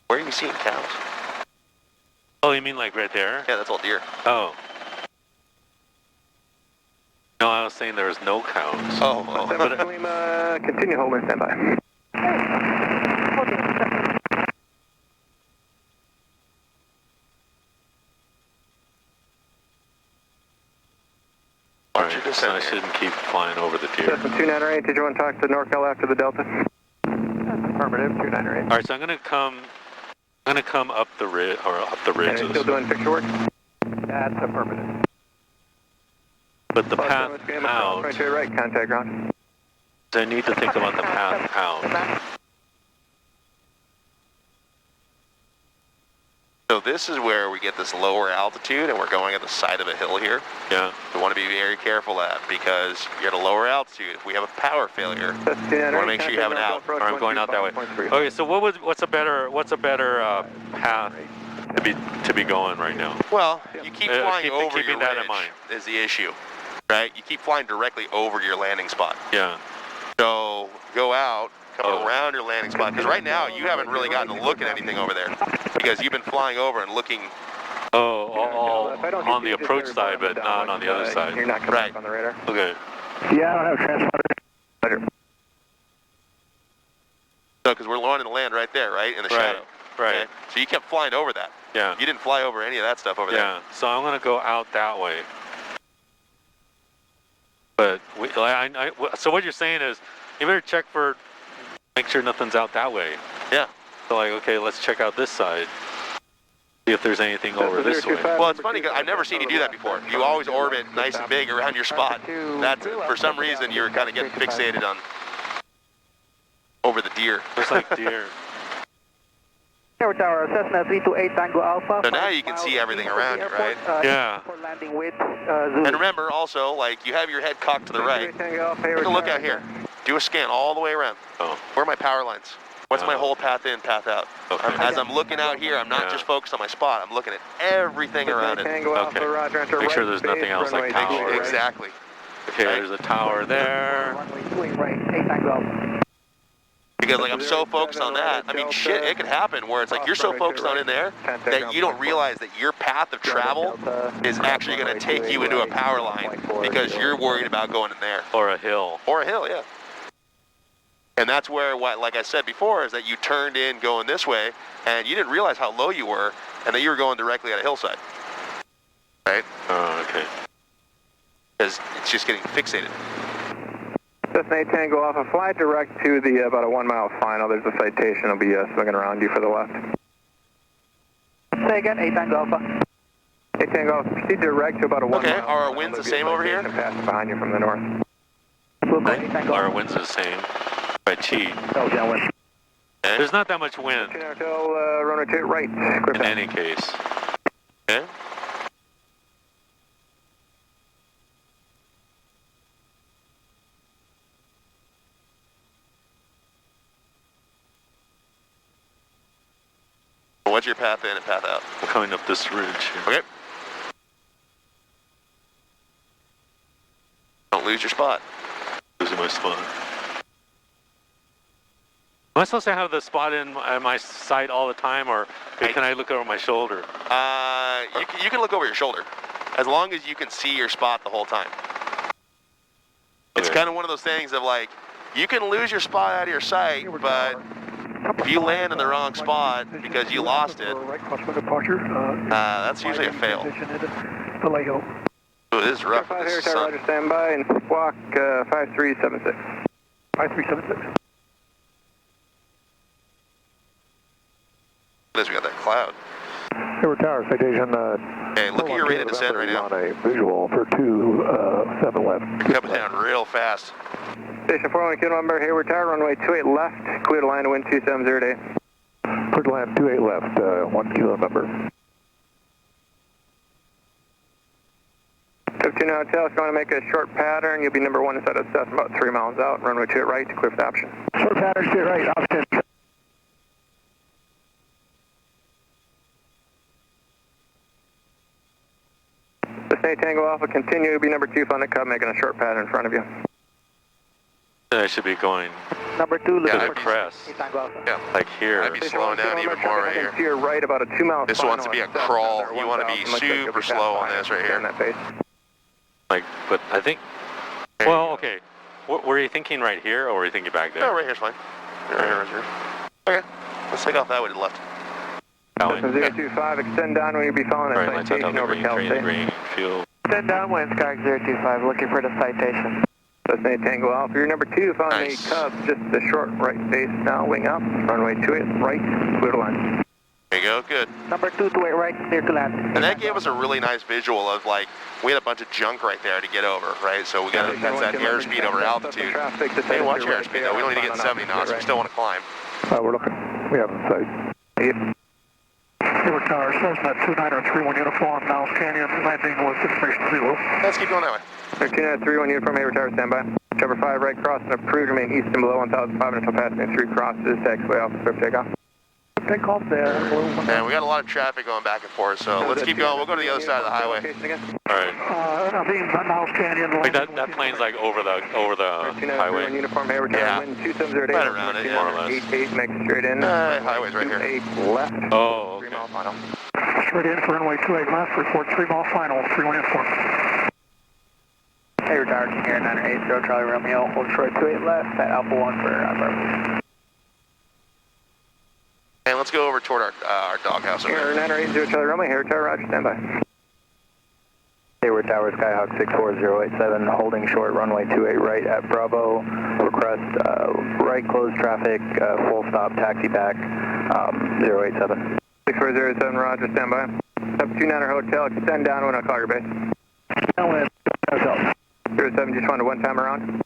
Where are you seeing cows? Oh, you mean like right there? Yeah, that's all deer. Oh. No, I was saying there was no cows. Oh. Continue holding standby. All right, so I shouldn't keep flying over the deer. Cessna 298, did you want to talk to NorCal after the Delta? Affirmative, 298. All right, so I'm gonna come up the ridge And still doing picture work? That's affirmative. But the path out. Right to your right, contact ground. I need to think about the path out. So this is where we get this lower altitude, and we're going at the side of a hill here. Yeah. We want to be very careful at, because you're at a lower altitude. If we have a power failure, you want to make sure you have an out. Or I'm going out that way. Okay, so what's a better path to be going right now? Well, you keep flying over keeping your that ridge in mind. is the issue, right? You keep flying directly over your landing spot. Yeah. So go out, come around your landing spot, because right now you haven't really gotten to look at anything over there, because you've been flying over and looking. All on the approach side, but not on the other side. You're not coming up on the radar. Okay. Yeah, I don't have transponder. So, because we're wanting to land right there, right, in the shadow. Right. Okay? So you kept flying over that. Yeah. You didn't fly over any of that stuff over there. Yeah. So I'm gonna go out that way. But so what you're saying is, you better check make sure nothing's out that way. Yeah. So like, okay, let's check out this side. See if there's anything over this way. Well, it's funny, 'cause I've never seen you do that before. You always orbit nice and big around your spot. That's, for some reason, you're kind of getting fixated on over the deer. Looks like deer. Hayward Tower, Cessna 328 Tango Alpha. So now you can see everything around you, right? Yeah. For landing with Zulu. And remember also, like, you have your head cocked to the right. Take a look out here. Do a scan all the way around. Oh. Where are my power lines? What's my whole path in, path out? Okay. As I'm looking out here, I'm not just focused on my spot. I'm looking at everything around it. Okay. Make sure there's nothing else like tower. Exactly. Okay, there's a tower there. Because like I'm so focused on that, I mean shit, it could happen where it's like you're so focused on in there that you don't realize that your path of travel is actually going to take you into a power line because you're worried about going in there. Or a hill. Or a hill, yeah. And that's where, like I said before, is that you turned in going this way and you didn't realize how low you were and that you were going directly at a hillside. Right? Oh, okay. Because it's just getting fixated. Cessna 8 Tango Alpha, fly direct to the about a 1 mile final. There's a citation. It'll be swinging around you for the left. Say again, 8 Tango Alpha. 8 Tango Alpha, proceed direct to about a 1 mile. Okay, are our winds the same over here? Passing behind you from the north. Our winds are the same. By cheat. There's not that much wind. Rotor right. In any case. Okay. What's your path in and path out? We're coming up this ridge here. Okay. Don't lose your spot. Losing my spot. Am I supposed to have the spot in my sight all the time, or can I look over my shoulder? You can look over your shoulder, as long as you can see your spot the whole time. It's kind of one of those things of like, you can lose your spot out of your sight, but if you land in the wrong spot because you lost it, that's usually a fail. Ooh, this is rough. This is Roger, stand by and squawk 5376. 5376. We got that cloud. Hayward Tower, citation. Hey, look at your rate of descent right now. On a visual for 27 left. You're coming down real fast. Station 41 Kilo number, Hayward Tower, runway 28 left, clear to line to wind 270 today. Clear to land 28 left, 1 kilo number. 15 Hotel, if you want to make a short pattern, you'll be number 1 inside of Cessna, about 3 miles out, runway 28 right, clear for the option. Short pattern, straight right, option. Cessna Tango Alpha, continue to be number 2, find the cub, making a short pattern in front of you. I should be going Number 2, to the crest. Yeah. Like here. I'd be slowing down even more right here. To your right, about a 2 mile. This wants to be a crawl. You want to be super slow on this right here. Like, but I think, well, okay. Were you thinking right here, or were you thinking back there? No, right here's fine. Right here, right here. Okay, let's take off that way to the left. Cessna 025, extend down when you'll be following a citation over Cal State. Extend downwind, Sky 025, looking for the citation. Cessna Tango Alpha, you're number 2, found the Cub, just a short right base now, wing up, runway 28 right, clear to line. There you go, good. Number 2 to 8 right, clear to land. And that gave us a really nice visual of like, we had a bunch of junk right there to get over, right? So we got that's that airspeed over altitude. Hey, watch your airspeed though, we don't need to get 70 knots, we still want to climb. We're looking, we have a sight. Hayward Tower, Cessna 2931 uniform, Niles Canyon, landing with information 0. Let's keep going that way. 1331 uniform, Hayward Tower, standby. Cover 5 right, crossing approved, remain east and below 1,500 until passing 3 crosses, taxiway off, clear takeoff. Takeoff there. And we got a lot of traffic going back and forth, so let's keep going. We'll go to the other side of the highway. Alright. I think Niles Canyon. Like that plane's like over the highway. Uniform, Hayward Tower, wind 270 right around it, more or less. 88, make straight in. Highway's right here. 8 left. Oh, okay. 3 mile final. Straight in for runway 28 left, report 3 mile final, 31 uniform. Hayward Tower, King Air 980, Charlie Romeo, hold short 28 left, at Alpha 1 for Bravo. And let's go over toward our doghouse over Air there. 980, Charlie Romeo, Hayward Tower, Roger, standby. Hayward Tower, Skyhawk 64087, holding short, runway 28 right at Bravo, request right closed traffic, full stop, taxi back, 087. 6407, Roger, standby. Up 29er Hotel, extend down when I call your base. Downwind, Hotel. 07, just wanted one time around.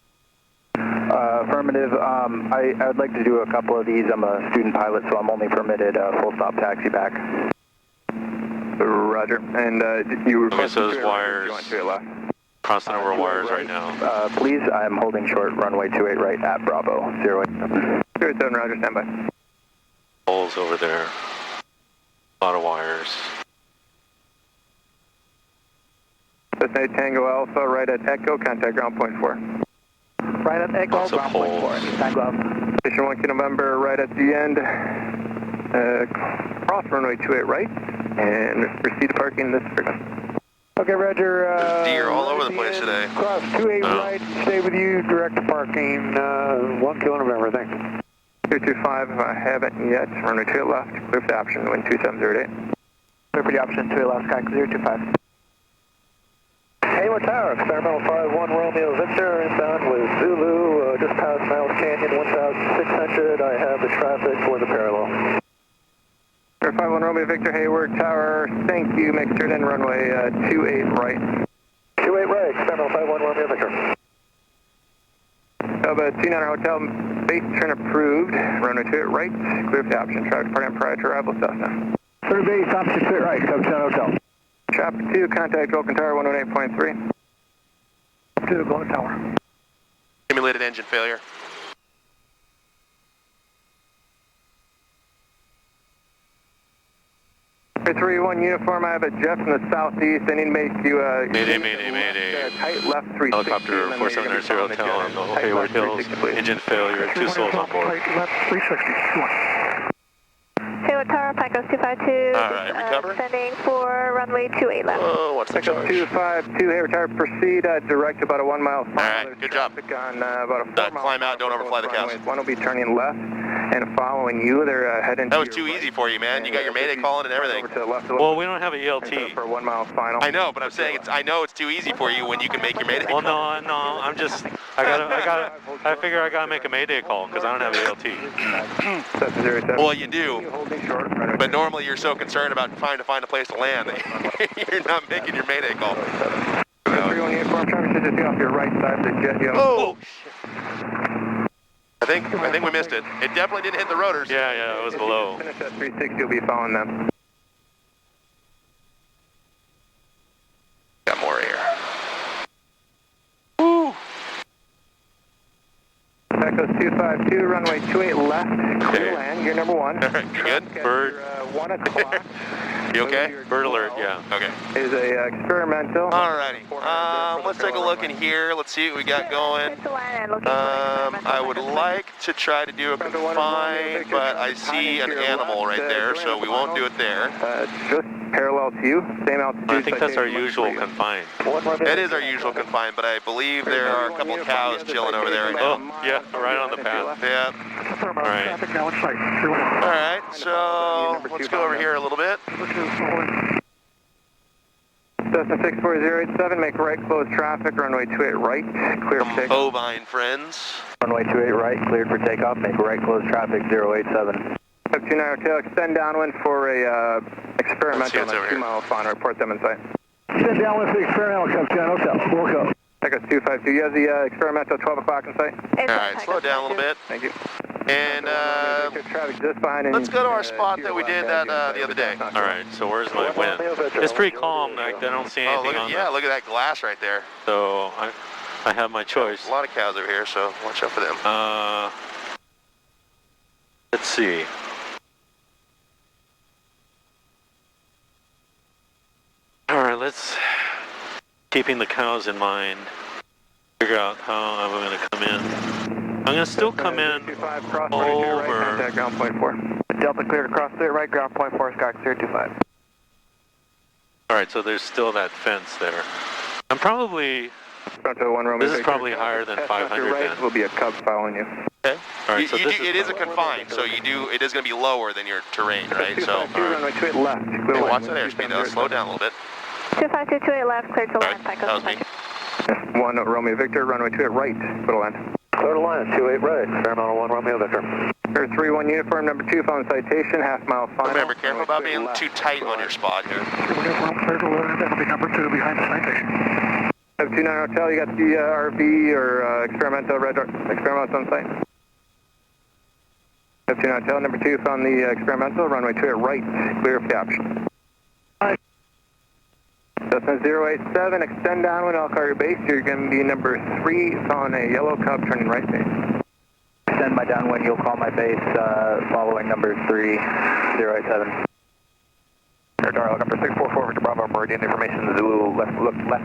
Affirmative. I would like to do a couple of these. I'm a student pilot, so I'm only permitted full stop taxi back. Roger. And you request those wires. Crossing over wires right now. Please, I'm holding short, runway 28 right at Bravo, 087. 07, Roger, standby. Poles over there. A lot of wires. Cessna Tango Alpha, right at Echo, contact ground point 4. Right at Echo, Lots of ground point 4. poles. East Glove. Station 1 November, right at the end. Cross runway 28 right, and proceed to parking this frequency. Okay, Roger. Deer all over the place today. Cross 28 right, stay with you, direct to parking, 1 kilo November, thanks. 225, if I haven't yet, runway 28 left, clear for the option, wind 2708. Clear for the option, 28 left, sky 025. Hayward Tower, experimental 51 Romeo Victor, inbound with Zulu, just past Miles Canyon, 1,600. I have the traffic for the parallel. 51 Romeo Victor, Hayward Tower, thank you, make sure to end runway 28 right. 28 right, experimental 51 Romeo Victor. Alba 29 Hotel, base turn approved, runway 28 right, clear for the option, traffic departing prior to arrival, Cessna. Third base, opposite straight right, Cub 10 Hotel. Chapter 2, contact Vulcan Tower 118.3. 2, Vulcan Tower. Simulated engine failure. 331 uniform, I have a Jeff in the southeast. I need to make you Mayday. tight left 360. Helicopter 4700 Hotel on the Hayward Hills. Engine failure, 2 souls on board. Left 360, Hayward Tower, Pinnacles 252. All right, recover. Sending for runway 28 left. Oh, what's the charge? 252, Hayward Tower, proceed direct about a 1 mile. All right, good job. On about a 4 mile. Climb out, don't overfly the cows. One will be turning left and following you. They're heading. That was too easy for you, man. You got your mayday calling and everything. Well, we don't have an ELT. For a 1 mile final. I know, but I'm saying I know it's too easy for you when you can make your mayday call. Well, no, I'm just, I figure I gotta make a mayday call because I don't have an ELT. Well, you do, but normally you're so concerned about trying to find a place to land that you're not making your mayday call. Everyone uniform, traffic should be off your right side. The jet, Oh! I think we missed it. It definitely didn't hit the rotors. Yeah, it was below. Finish at 360, you'll be following them. Got more air. Woo! Echoes 252, runway 28 left, clear land, you're number 1. All right, you good? Bird. 1 o'clock. You okay? Bird alert, yeah. Okay. Is a experimental. Alrighty. Let's take a look in here. Let's see what we got going. I would like to try to do a confine, but I see an animal right there, so we won't do it there. Just parallel to you, same altitude. I think that's our usual confine. It is our usual confine, but I believe there are a couple of cows chilling over there right now. Oh, yeah, right on the path. Yeah. All right. Alright, so let's go over here a little bit. Cessna 64087, make right, close traffic, runway 28 right, clear for takeoff. Bovine friends. Runway 28 right, cleared for takeoff, make right, close traffic, 087. 29 Hotel, extend downwind for a experimental on a 2 mile final, report them in sight. Extend downwind for the experimental, Cub 10 Hotel, we'll go. Echoes 252, you have the experimental 12 o'clock in sight? Alright, slow down a little bit. Thank you. And traffic just behind. let's go to our spot that we did that the other day. All right, so where's my wind? It's pretty calm. Like, I don't see anything look at, on yeah, look at that glass right there. So I have my choice. A lot of cows over here, so watch out for them. Let's see. All right, let's, keeping the cows in mind, figure out how I'm going to come in. I'm going to still come in over. Contact ground point 4. Delta cleared across straight right, ground point 4, Sky 025. All right, so there's still that fence there. I'm probably, this is probably higher than 500 then. Will be a Cub following you. Okay. All right, so it is a confine, so it is going to be lower than your terrain, right? So, runway 28 left. Hey, watch that airspeed though, slow down a little bit. 252, 28 left, clear to land, That was me. 1 Romeo Victor, runway 28 right, clear to land. Clear to land, 28 right, experimental 1 Romeo Victor. Air 31 uniform, number 2, following citation, half mile final. Remember, careful about being too tight on your spot here. Uniform clear to land, that'll be number 2 behind the citation. 29 Hotel, you got the RV or experimental on site? 29 Hotel, number 2, found the experimental, runway 28 right, clear for the option. Cessna 087, extend downwind, I'll call your base. You're going to be number 3 on a yellow Cub turning right base. send my downwind, you'll call my base following number 3087. Radar helicopter 644 Victor Bravo, meridian information, Zulu, left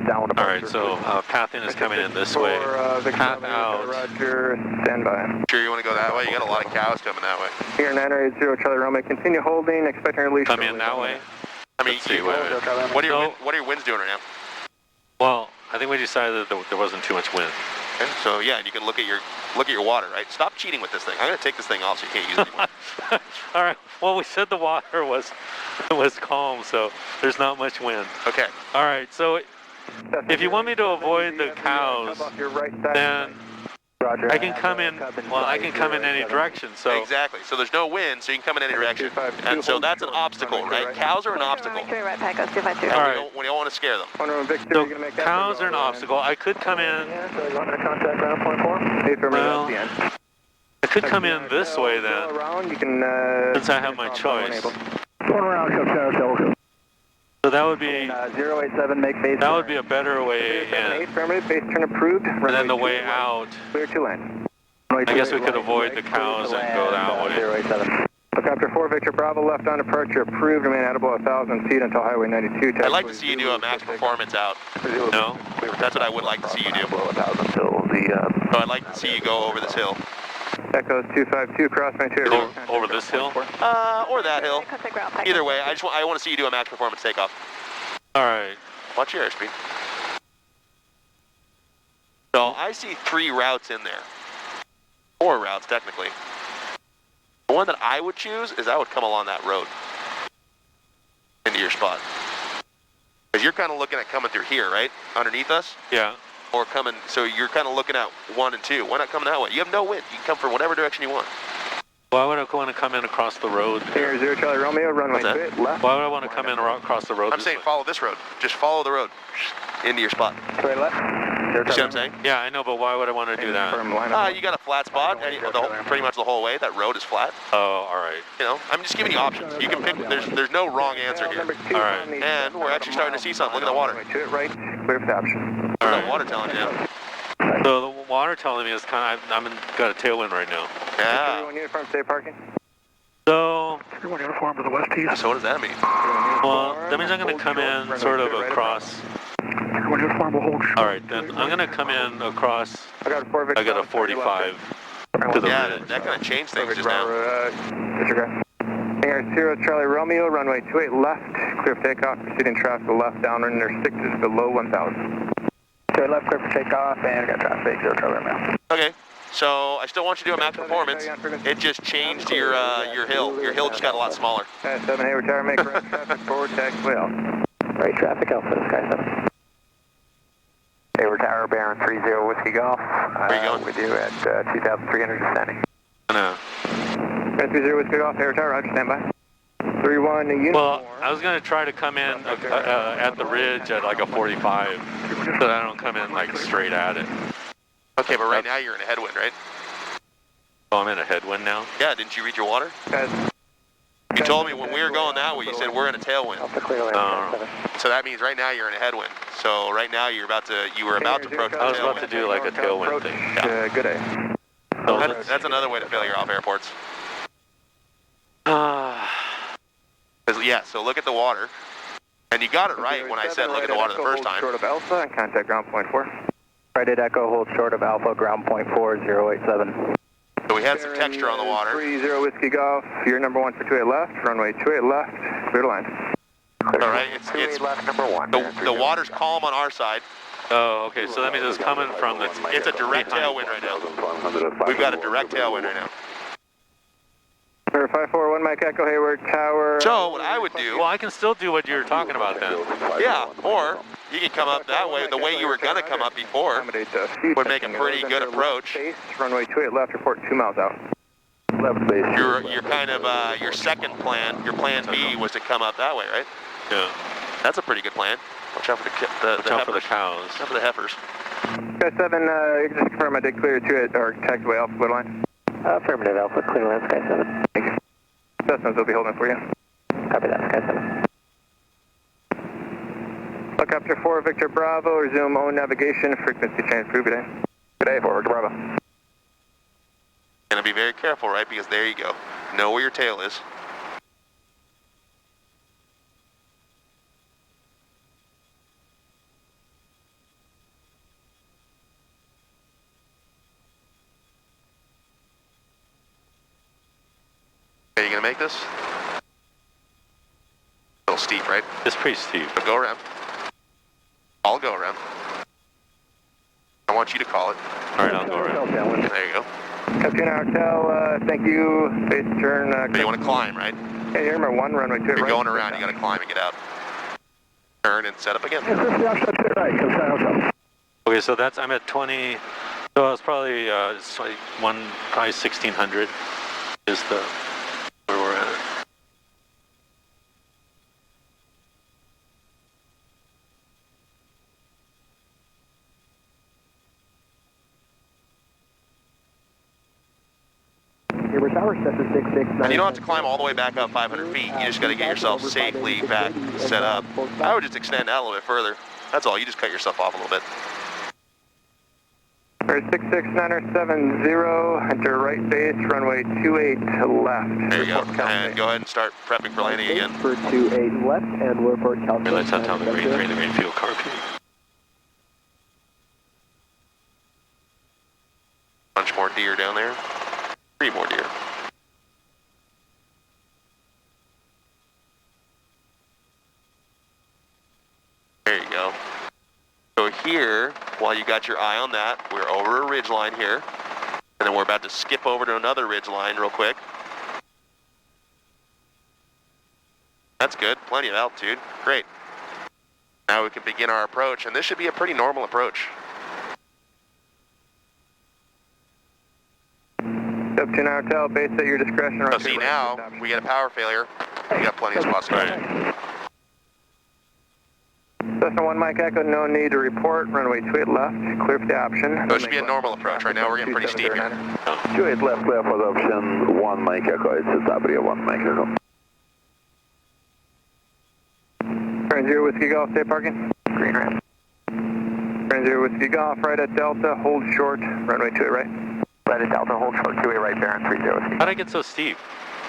down. Alright, so path in is coming in this way. Path out. Roger, stand by. Sure you want to go that way? You got a lot of cows coming that way. Here, 980 Charlie Romeo, continue holding, expecting release. Come in that way? I mean, Let's see, wait. what are your winds doing right now? Well, I think we decided that there wasn't too much wind. Okay, so yeah, and you can look at your water, right? Stop cheating with this thing. I'm going to take this thing off so you can't use it anymore. Alright, well we said the water was calm, so there's not much wind. Okay. Alright, so if you want me to avoid the cows, then Roger. I can come in, well I can come in any direction, so. Exactly, so there's no wind, so you can come in any direction. And so that's an obstacle, right? Cows are an obstacle. Alright. We don't want to scare them. So cows are an obstacle. I could come in, well, I could come in this way then, since I have my choice. So that would be, 087, make base. that would be a better way in. Base turn approved. And then the way out, Clear to land. I guess we could avoid the cows and go that way. 087. Helicopter 4 Victor Bravo, left on departure approved, remain at about 1,000 feet until Highway 92. I'd like to see you do a max performance out. No? That's what I would like to see you do. So I'd like to see you go over this hill. Echoes 252, crosswind 2. Over this hill? Or that hill. Either way, I want to see you do a max performance takeoff. Alright. Watch your airspeed. So I see 3 routes in there. 4 routes, technically. The one that I would choose is I would come along that road into your spot. Because you're kind of looking at coming through here, right? Underneath us? Yeah. Or coming, so you're kind of looking at 1 and 2. Why not coming that way? You have no wind. You can come from whatever direction you want. Why would I want to come in across the road? Here, 0 Charlie Romeo, runway 28 left. Why would I want to come in across the road? I'm saying follow this road. Just follow the road into your spot. Straight left. You see what I'm saying? Yeah, I know, but why would I want to do that? You got a flat spot, and pretty much the whole way. That road is flat. Oh, alright. You know, I'm just giving you options. You can pick. There's no wrong answer here. Alright. And we're actually starting to see something. Look at the water. To it right, clear for the option. What's the water telling you? So the water telling me is kind of, got a tailwind right now. Yeah. Everyone uniform, stay parking. So, Everyone uniform to the west east. So what does that mean? well, that means I'm going to come in sort of across. Everyone uniform will hold short. Alright, then I'm going to come in across. I got a 45 to the ridge. That kind of changed things just now. Here, 0 Charlie Romeo, runway 28 left, clear for takeoff, proceeding traffic left downwind, near 6 is below 1,000. Straight left, clear for takeoff, and got traffic, 0 Charlie Romeo. Okay. So I still want you to do a max performance. It just changed your hill. Your hill just got a lot smaller. 7 Hayward Tower, make right traffic forward, taxiway Alpha. Right traffic, Alpha, Sky 7. Hayward Tower, Baron 30 Whiskey Golf. Where you going? With you at 2,300 descending. No. Baron 30 Whiskey Golf, Hayward Tower, roger, stand by. 31 uniform. Well, I was going to try to come in at the ridge at like a 45, so that I don't come in like straight at it. Okay, but right now you're in a headwind, right? Oh, I'm in a headwind now? Yeah, didn't you read your water? You told me when we were going that way, you said we're in a tailwind. So that means right now you're in a headwind. So right now you were about to approach the tailwind. I was about to do like a tailwind thing. Yeah. Good day. So that's another way to failure off airports. Yeah, so look at the water. And you got it right when I said look at the water the first time. Short of Alpha and contact ground point 4. Right at Echo, hold short of Alpha, ground point 4087. So we had some texture on the water. 30 Whiskey Golf, you're number 1 for 28 left, runway 28 left, clear to line. All right, it's left, number 1. The water's calm on our side. Oh, okay, so that means it's coming from the... It's a direct tailwind right now. We've got a direct tailwind right now. 541 Mike Echo, Hayward Tower. So what I would do... Well, I can still do what you're talking about then. Yeah, or you can come up that way, the way you were going to come up before would make a pretty good approach. Runway 28 left, report 2 miles out. Left base. Your kind of, your second plan, your plan B was to come up that way, right? Yeah. That's a pretty good plan. Watch out for the Watch out for the cows. Watch out for the heifers. Sky 7, just confirm I did clear to it, or taxiway Alpha, clear line. Affirmative, Alpha, clear line, Sky 7. Thank you. Cessnas will be holding for you. Copy that, Sky 7. Helicopter 4, Victor Bravo, resume own navigation, frequency change, prove it in. Good day, 4, Victor Bravo. And be very careful, right? Because there you go. Know where your tail is. Are you gonna make this? A little steep, right? It's pretty steep. But go around. I'll go around. I want you to call it. All right, I'll go around. There you go. Captain Hotel, thank you. Base turn. But you want to climb, right? Yeah, you remember 1 runway 2 You're right. going around, you got to climb and get out. Turn and set up again. Okay, so that's, I'm at 20, so it's probably, it's like probably 1600 is the, where we're at. And you don't have to climb all the way back up 500 feet. You just got to get yourself safely back set up. I would just extend out a little bit further. That's all. You just cut yourself off a little bit. 66970, enter right base, runway 28 left. There you go. And go ahead and start prepping for landing again. For 28 left and report calculation. Let's not tell the green fuel car peak. Bunch more deer down there. 3 more deer. There you go. So here, while you got your eye on that, we're over a ridge line here. And then we're about to skip over to another ridge line real quick. That's good. Plenty of altitude. Great. Now we can begin our approach, and this should be a pretty normal approach. Up to Hotel, base at your discretion. So see now, we get a power failure. We got plenty of spots to go. Cessna 1 Mike Echo, no need to report. Runway 28 left, clear for the option. So it should be a normal approach. Right now we're getting pretty steep here. 28 left, clear for the option. 1 Mike Echo, it's a W, 1 Mike Echo. Turn 0 Whiskey Golf, stay parking. Green ramp. Turn 0 Whiskey Golf, right at Delta, hold short, runway 28 right. Right at Delta, hold short, 28 right there, and 30 Whiskey. How'd I get so steep?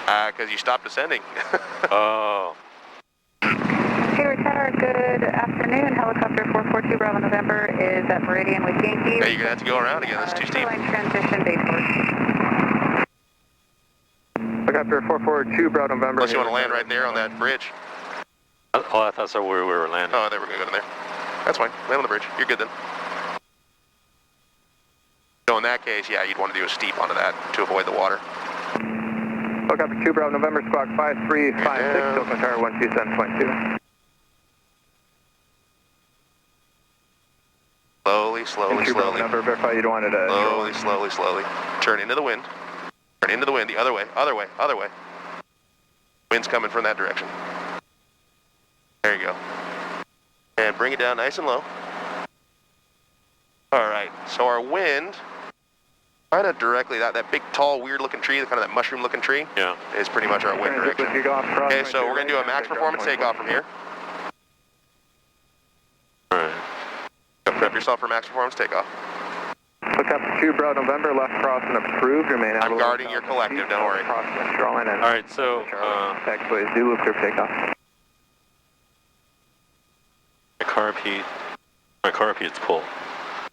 Because you stopped descending. Oh. Hayward Tower, good afternoon. Helicopter 442 Bravo November is at Meridian with Yankee. Yeah, you're going to have to go around again. That's too steep. Transition, baseboard. Helicopter 442 Bravo November. Unless you want to land right there on that bridge. Oh, I thought so where we were landing. Oh, there we go. Go to there. That's fine. Land on the bridge. You're good then. So in that case, yeah, you'd want to do a steep onto that to avoid the water. Helicopter 2 Bravo November, squawk 5356, Silicon Tower 127.2. Slowly, slowly, slowly. Number, verify you don't want it to... Slowly, slowly, slowly. Turn into the wind. Turn into the wind. The other way, other way, other way. Wind's coming from that direction. There you go. And bring it down nice and low. All right, so our wind, kind of directly, that big, tall, weird-looking tree, kind of that mushroom-looking tree, yeah, is pretty much our wind direction. Okay, so we're going to do a max performance takeoff from here. All right. So prep yourself for max performance takeoff. Helicopter 2 Bravo November, left cross and approved, remain out. I'm guarding your collective, don't worry. All right, so... Taxiway, Zulu, clear for takeoff. My car repeats pull.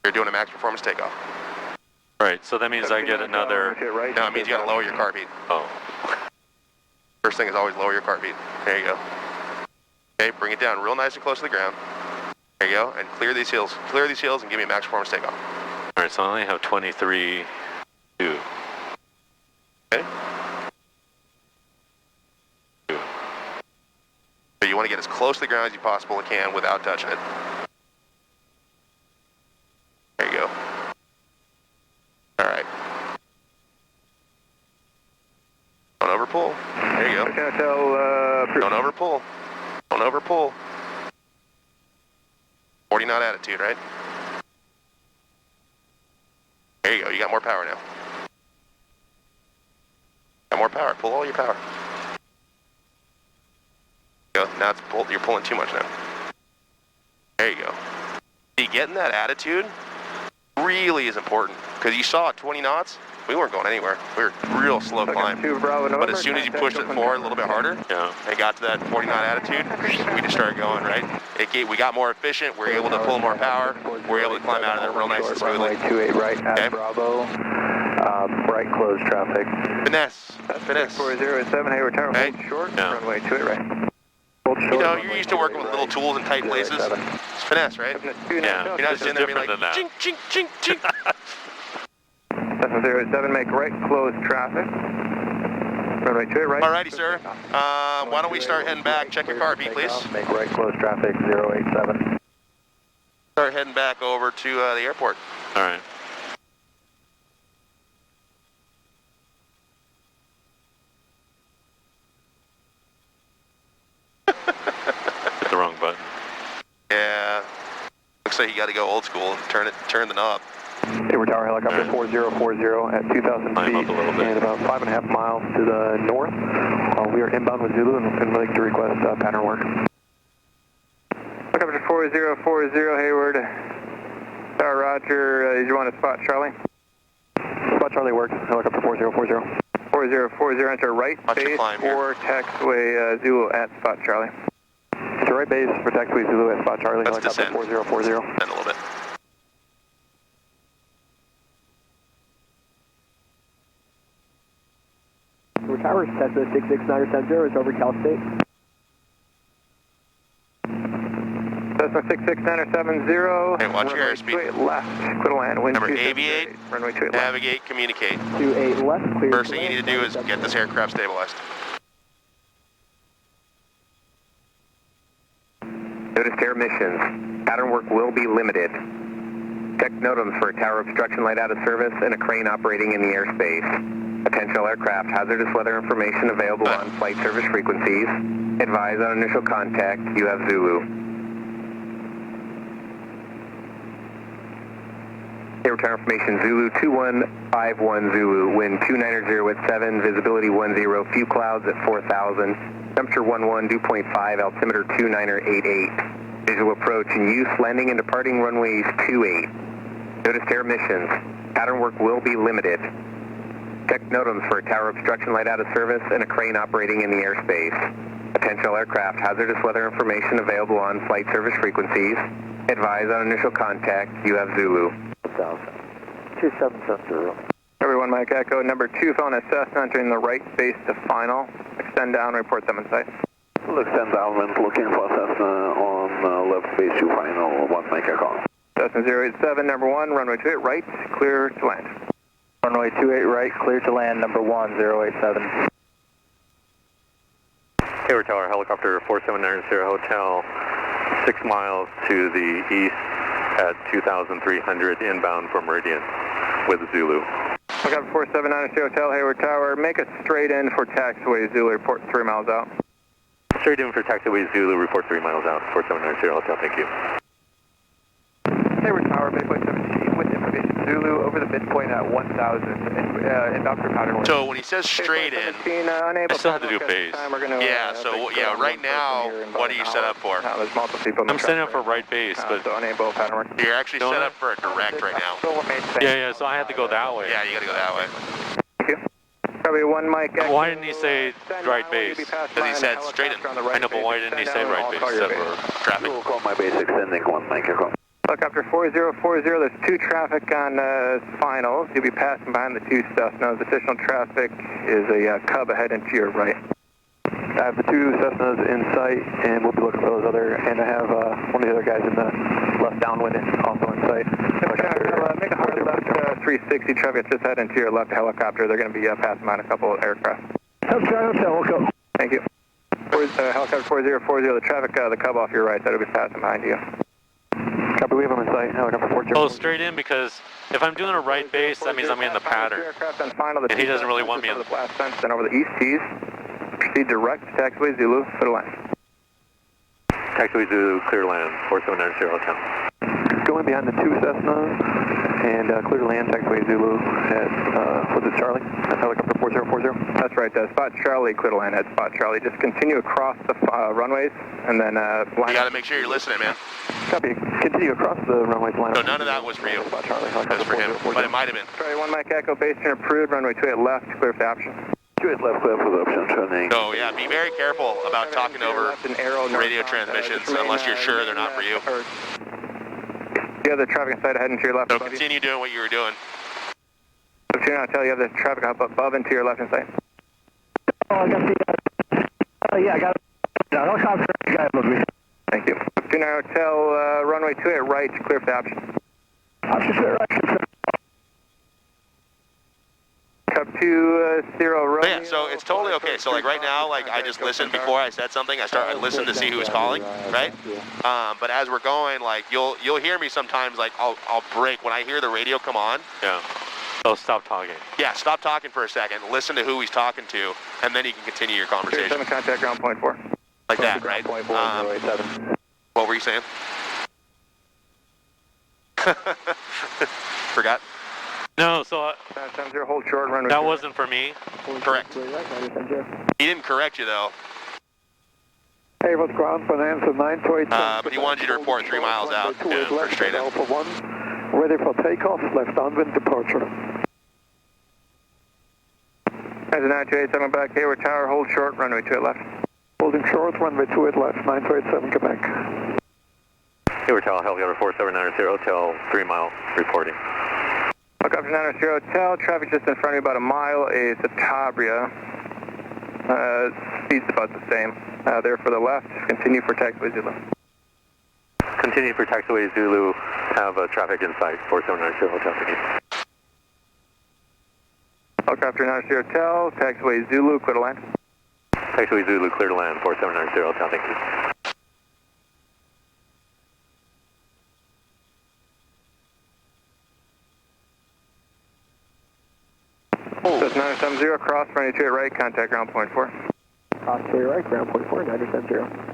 You're doing a max performance takeoff. Right, so that means I get another... No, it means you got to lower your car beat. Oh. First thing is always lower your car beat. There you go. Okay, bring it down real nice and close to the ground. There you go, and clear these hills. Clear these hills and give me a max performance takeoff. All right, so I only have 23.2. Okay. So you want to get as close to the ground as you possibly can without touching it. There you go. All right. Don't overpull. There you go. Don't overpull. Don't overpull. 40 knot attitude, right? There you go. You got more power now. Got more power. Pull all your power. Go. Now it's you're pulling too much now. There you go. See, getting that attitude really is important because you saw 20 knots. we weren't going anywhere. We were real slow climb. But as soon as you pushed it forward a little bit harder, and got to that 49 attitude, we just started going, right? We got more efficient, we were able to pull more power, we were able to climb out of there real nice and smoothly. Runway 28 right at Bravo, right closed traffic. Finesse. 407, Hayward Tower, hold short, runway 28 right. You know, you're used to working with little tools in tight places. It's finesse, right? Yeah. You're not just in there being like, chink, chink, chink, chink. 707, make right, close traffic. Runway 28 right. Alrighty, sir. Why don't we start heading back? Check your car, Pete, please. Make right, close traffic, 087. Start heading back over to the airport. All right. Hit the wrong button. Yeah. Looks like you got to go old school and turn the knob. Hayward Tower helicopter 4040 at 2,000 feet and about 5.5 miles to the north. We are inbound with Zulu and would like to request pattern work. Helicopter 4040 Hayward. Tower Roger, did you want to spot Charlie? Spot Charlie works. Helicopter 4040. 4040 enter right base for taxiway Zulu at spot Charlie. Enter right base for taxiway Zulu at spot Charlie. Let's Helicopter descend. 4040. Descend a little bit. Hayward Tower, Cessna 66970 is over Cal State. Cessna 66970. Hey, watch your airspeed. Left, clear to land. Wind Remember, aviate, runway 28 left. navigate, communicate. 28 left, clear. First thing you need to do is get this aircraft stabilized. Notice to air missions. Pattern work will be limited. Check NOTAMs for a tower obstruction light out of service and a crane operating in the airspace. Potential aircraft hazardous weather information available on flight service frequencies. Advise on initial contact. You have Zulu. Hayward Tower information Zulu 2151 Zulu. Wind 290 at 7. Visibility 10. Few clouds at 4,000. Temperature 11. Dew point 5. Altimeter 2988. Visual approach in use. Landing and departing runways 28. Notice to air missions. Pattern work will be limited. Check NOTAMs for a tower obstruction light out of service and a crane operating in the airspace. Potential aircraft hazardous weather information available on flight service frequencies. Advise on initial contact. You have Zulu. 2770. Everyone, Mike Echo. Number 2, phone at Cessna entering the right base to final. Extend down, report them in sight. We'll extend downwind, looking for Cessna on left base to final, 1 Mike Echo. Cessna 087, number 1, runway 28 right, clear to land. Runway 28 right, clear to land, number 1, 087. Hayward Tower, helicopter 4790 Hotel, 6 miles to the east at 2,300 inbound for Meridian with Zulu. Helicopter 4790 Hotel, Hayward Tower, make a straight in for taxiway Zulu, report 3 miles out. Straight in for taxiway Zulu, report 3 miles out, 4790 Hotel, thank you. Hayward Tower, midpoint 17 with information Zulu over the midpoint at 1,000, inbound for pattern work. So when he says straight in, I still have to do base. yeah, so yeah, right now, what are you set up for? There's multiple people I'm setting up for right base, but so unable pattern work. You're actually set up for a direct right now. yeah, so I have to go that way. Yeah, you gotta go that way. Thank you. Probably 1 Mike Echo. Why didn't he say right base? Because he said straight in. I know, but why didn't he say right base except for traffic? We'll call my base extending 1 Mike Echo. Helicopter 4040, there's 2 traffic on finals. You'll be passing behind the 2 Cessnas. Additional traffic is a Cub ahead and to your right. I have the 2 Cessnas in sight, and we'll be looking for those other, and I have one of the other guys in the left downwind also in sight. Make a hard left 360 traffic just head into your left helicopter. They're going to be passing behind a couple of aircraft. Hotel, we'll go. Thank you. Helicopter 4040, the traffic, the Cub off your right, that'll be passing behind you. Copy, we have them in sight. Helicopter 4040. oh, straight in, because if I'm doing a right base, that means I'm in the pattern. And he doesn't really want me in the blast fence, then over the east tees. Proceed direct to taxiway Zulu, clear to land. Taxiway Zulu, clear land, 4790 Hotel. Going behind the 2 Cessnas and clear to land, taxiway Zulu at, was it Charlie? That's helicopter 4040? That's right, spot Charlie, clear to land at spot Charlie. Just continue across the runways and then line You gotta make sure you're listening, man. Copy. Continue across the runway line. So none of that was for you. That was for him, but it might have been. Sorry, 1 Mike Echo, base turn approved, runway 28 left, clear for the option. 28 left, clear for the option, turning. So yeah, be very careful about talking over radio transmissions unless you're sure they're not for you. You have the traffic inside ahead and to your left. So continue doing what you were doing. So you're not tell you have the traffic up above and to your left and side. Oh, I got the, yeah, I got it. No, Thank you. 29 Hotel, runway 28 right, clear for the option. Option 2 right. Cup 20 Romeo. Yeah, so it's totally okay. So like right now, like I just listened before I said something. I listened to see who was calling, right? But as we're going, like you'll hear me sometimes. Like I'll break when I hear the radio come on. Yeah. Oh, stop talking. Yeah, stop talking for a second. Listen to who he's talking to, and then you can continue your conversation. 7 contact ground point 4. Like that, right? What were you saying? Forgot? No, so Time 0, hold short, runway. that wasn't for me. Correct. He didn't correct you though. Hey, what's ground for an answer 928? But he wanted you to report 3 miles out for straight in. Alpha 1, ready for takeoff, left downwind departure. As a 928, back, Hayward Tower, hold short, runway 28 left. Holding short, runway 28 left, 9287 Quebec. Hayward Tower, helicopter 4790, hotel 3 mile, reporting. Helicopter 990 Hotel, traffic just in front of you about a mile is a Tabria. Speed's about the same. There for the left, continue for taxiway Zulu. Continue for taxiway Zulu, have traffic in sight, 4790 hotel. Helicopter 990 Hotel, taxiway Zulu, clear to land. Taxiway Zulu, clear to land, 4790 hotel, thank you. That's 970, cross, runway 28 right, contact ground point 4. Cross 28 right, ground point 4, 970.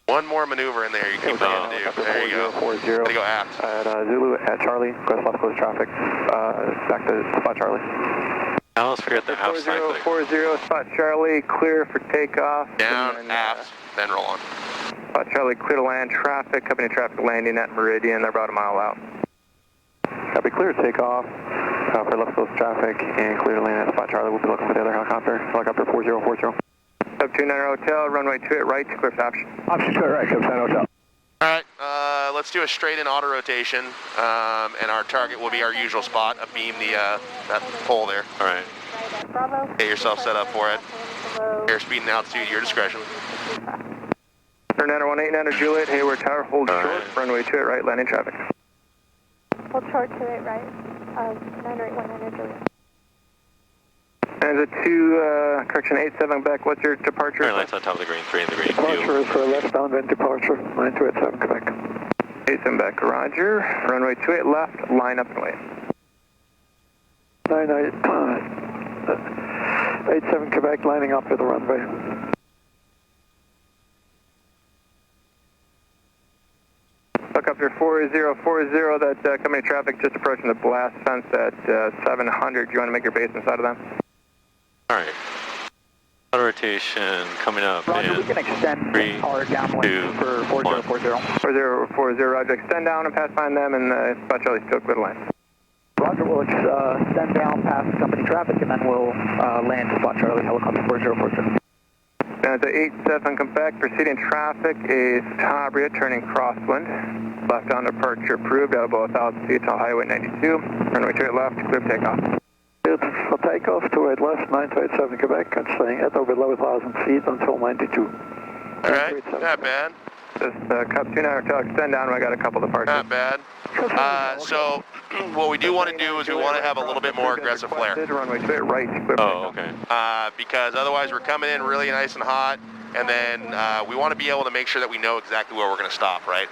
One more maneuver in there you keep on to do. There you go. 40. Gotta go aft. At Zulu at Charlie, request left close traffic. Back to spot Charlie. Now let's forget the aft cycling. 40, spot Charlie, clear for takeoff. Down, aft, then roll on. Spot Charlie, clear to land traffic, company traffic landing at Meridian, they're about a mile out. Copy, clear to takeoff for left close traffic and clear to land at spot Charlie. We'll be looking for the other helicopter, helicopter 4040. Up 29 Hotel, runway 28 right, clear for option. Option 2 right, Cup 10 Hotel. Alright, let's do a straight in auto rotation, and our target will be our usual spot, abeam that pole there. Alright. Get yourself set up for it. Airspeed and altitude, your discretion. 918 Juliet, Hayward Tower, hold short, runway 28 right, landing traffic. Hold short, 28 right, 981 Juliet. And the 87 back, what's your departure? Turn lights on top of the green, 3 in the green. Departure is for left downwind departure, 9287 Quebec. 87 back, roger. Runway 28 left, line up and wait. 987 Quebec, lining up with the runway. Helicopter 4040, that company traffic just approaching the blast fence at 700. Do you want to make your base inside of them? Alright. Autorotation coming up Roger, in we can extend 3, our downwind 2, for 4040. 4040, roger. Extend down and pass behind them and spot Charlie still clear to land. Roger, we'll extend down past company traffic and then we'll land spot Charlie, helicopter 4040. The 87 come back, proceeding traffic is Tabria turning crosswind. Left on departure approved at about 1,000 feet to Highway 92. Runway 28 left, clear for takeoff. For takeoff, 28 left, 9287 Quebec, and staying at or below 1,000 feet until 92. Alright, not bad. This Cup 29 Hotel, extend down, I got a couple departures. Not bad. So, what we do want to do is we want to have a little bit more aggressive flare. Runway 28 right, clear for Oh, okay. Because otherwise we're coming in really nice and hot, and then we want to be able to make sure that we know exactly where we're going to stop, right?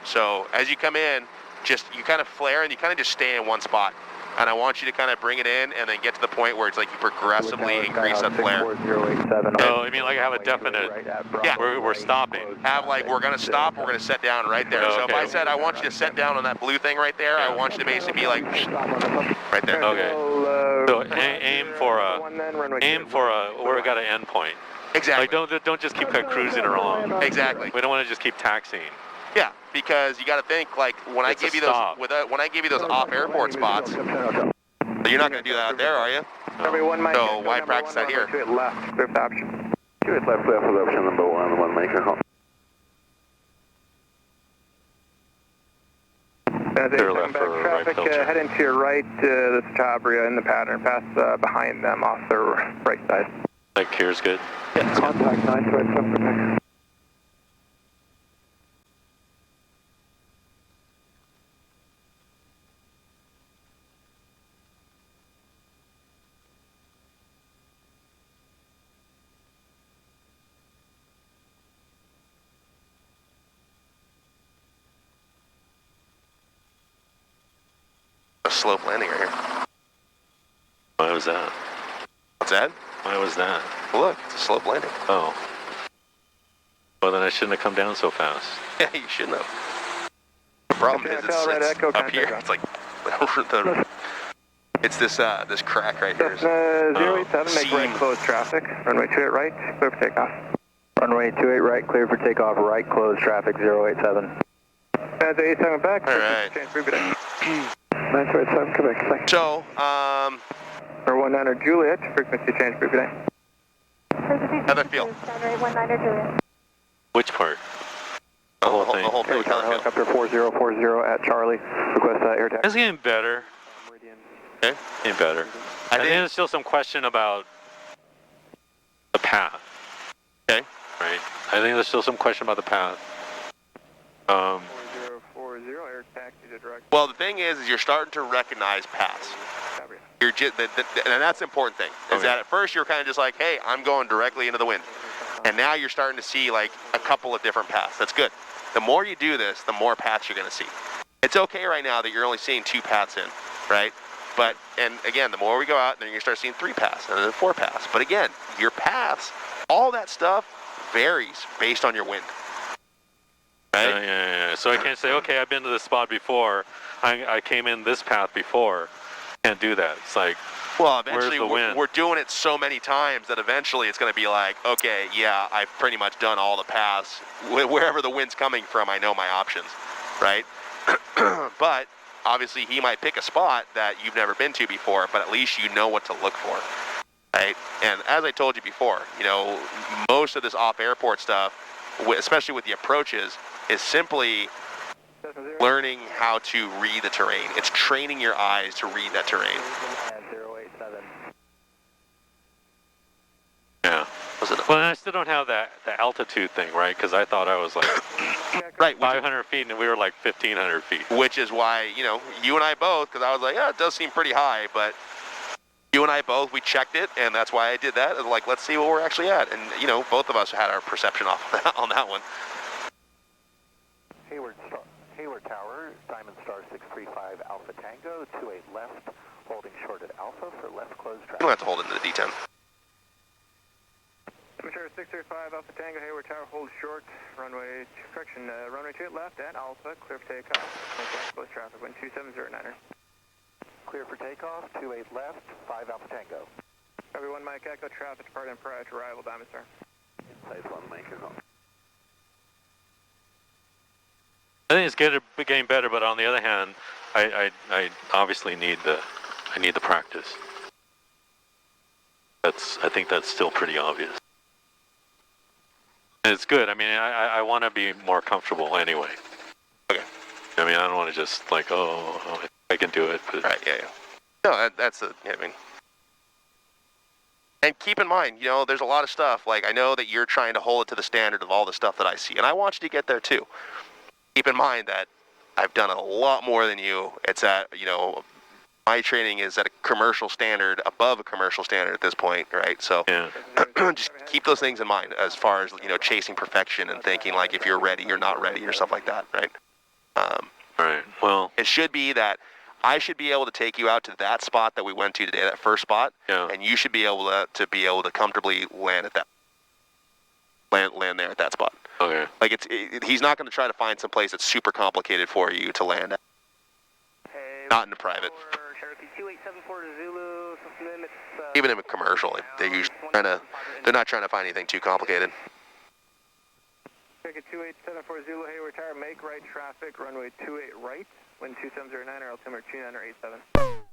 So, as you come in, you kind of flare and you kind of just stay in one spot. and I want you to kind of bring it in and then get to the point where it's like you progressively increase that flare. No, I mean like have a definite, yeah, we're stopping. Have like, we're going to stop, we're going to set down right there. So if I said I want you to set down on that blue thing right there, I want you to basically be like, right there. Okay. So aim for a, where we got an end point. Exactly. Like don't just keep cruising along. Exactly. We don't want to just keep taxiing. Yeah, because you got to think like when I give you those when I give you those off airport spots, you're not going to do that out there, are you? So why practice that here? Left, fifth option. 28 left, left is option number 1 maker. Left for right traffic, head into your right, the Chatabria in the pattern, pass behind them off the right side. Like here's good. Yeah, contact 927. A slope landing right here. Why was that? What's that? Why was that? Well, look, it's a slope landing. Oh. Well, then I shouldn't have come down so fast. Yeah, you shouldn't have. The problem is it's up here. It's like it's this this crack right here. 087, make right, close traffic. Runway 28 right, clear for takeoff. Runway 28 right, clear for takeoff. Right, close traffic 087. As 87 back. All right. Change frequency. 927, Quebec. Thanks. So, or 19 Juliet, frequency change frequency. how'd that feel? 19 Juliet. Which part? The whole thing. The whole thing. Helicopter 4040 at Charlie. Request air taxi. It's getting better. Okay. Getting better. I think there's still some question about the path. Okay. Right. I think there's still some question about the path. 4040, air taxi to direct. Well, the thing is you're starting to recognize paths. You're just, and that's the important thing. Is that at first you're kind of just like, hey, I'm going directly into the wind. And now you're starting to see like a couple of different paths. That's good. The more you do this, the more paths you're going to see. It's okay right now that you're only seeing 2 paths in, right? But, and again, the more we go out, then you're going to start seeing 3 paths and then 4 paths. But again, your paths, all that stuff varies based on your wind. Right? Yeah. So I can't say, okay, I've been to this spot before. I came in this path before. Can't do that. It's like, well, eventually where's the we're doing it so many times that eventually it's going to be like, okay, yeah, I've pretty much done all the paths. Wherever the wind's coming from, I know my options, right? But obviously he might pick a spot that you've never been to before, but at least you know what to look for, right? And as I told you before, you know, most of this off-airport stuff, especially with the approaches, is simply learning how to read the terrain. It's training your eyes to read that terrain. 087. yeah. Well, I still don't have the altitude thing, right? Because I thought I was like right, 500 feet and we were like 1,500 feet. Which is why, you know, you and I both, because I was like, yeah, it does seem pretty high, but you and I both, we checked it, and that's why I did that. Like, let's see what we're actually at. And, you know, both of us had our perception off of that, on that one. Hayward Tower, Diamond Star 635 Alpha Tango, 28 left, holding short at Alpha for left closed traffic. You don't have to hold into the D10. Sure, 635 Alpha Tango, Hayward Tower, hold short, runway 28 left at Alpha, clear for takeoff. Close traffic, wind 2709er. Clear for takeoff, 28 left, 5 Alpha Tango. Everyone, Mike Echo, traffic departing prior to arrival, Diamond Star. Inside 1 maker. I think it's getting better, but on the other hand, I obviously need the practice. I think that's still pretty obvious. And it's good. I mean, I want to be more comfortable anyway. Okay. I mean, I don't want to just like, oh, I can do it. But right. Yeah. No, that's I mean. And keep in mind, you know, there's a lot of stuff. Like, I know that you're trying to hold it to the standard of all the stuff that I see, and I want you to get there too. Keep in mind that I've done a lot more than you. It's at, you know, my training is at a commercial standard, above a commercial standard at this point, right? So yeah. Just keep those things in mind as far as, you know, chasing perfection and thinking like if you're ready, you're not ready or stuff like that, right? Right. Well, it should be that I should be able to take you out to that spot that we went to today, that first spot, and you should be able to comfortably land at that land there at that spot. Okay. Like he's not going to try to find some place that's super complicated for you to land at. Not in a private. Zulu, Even in a commercial, they're not trying to find anything too complicated. Ticket 2874 Zulu, Hayward Tower, make right traffic, runway 28 right, wind 2709, or altimeter 2987.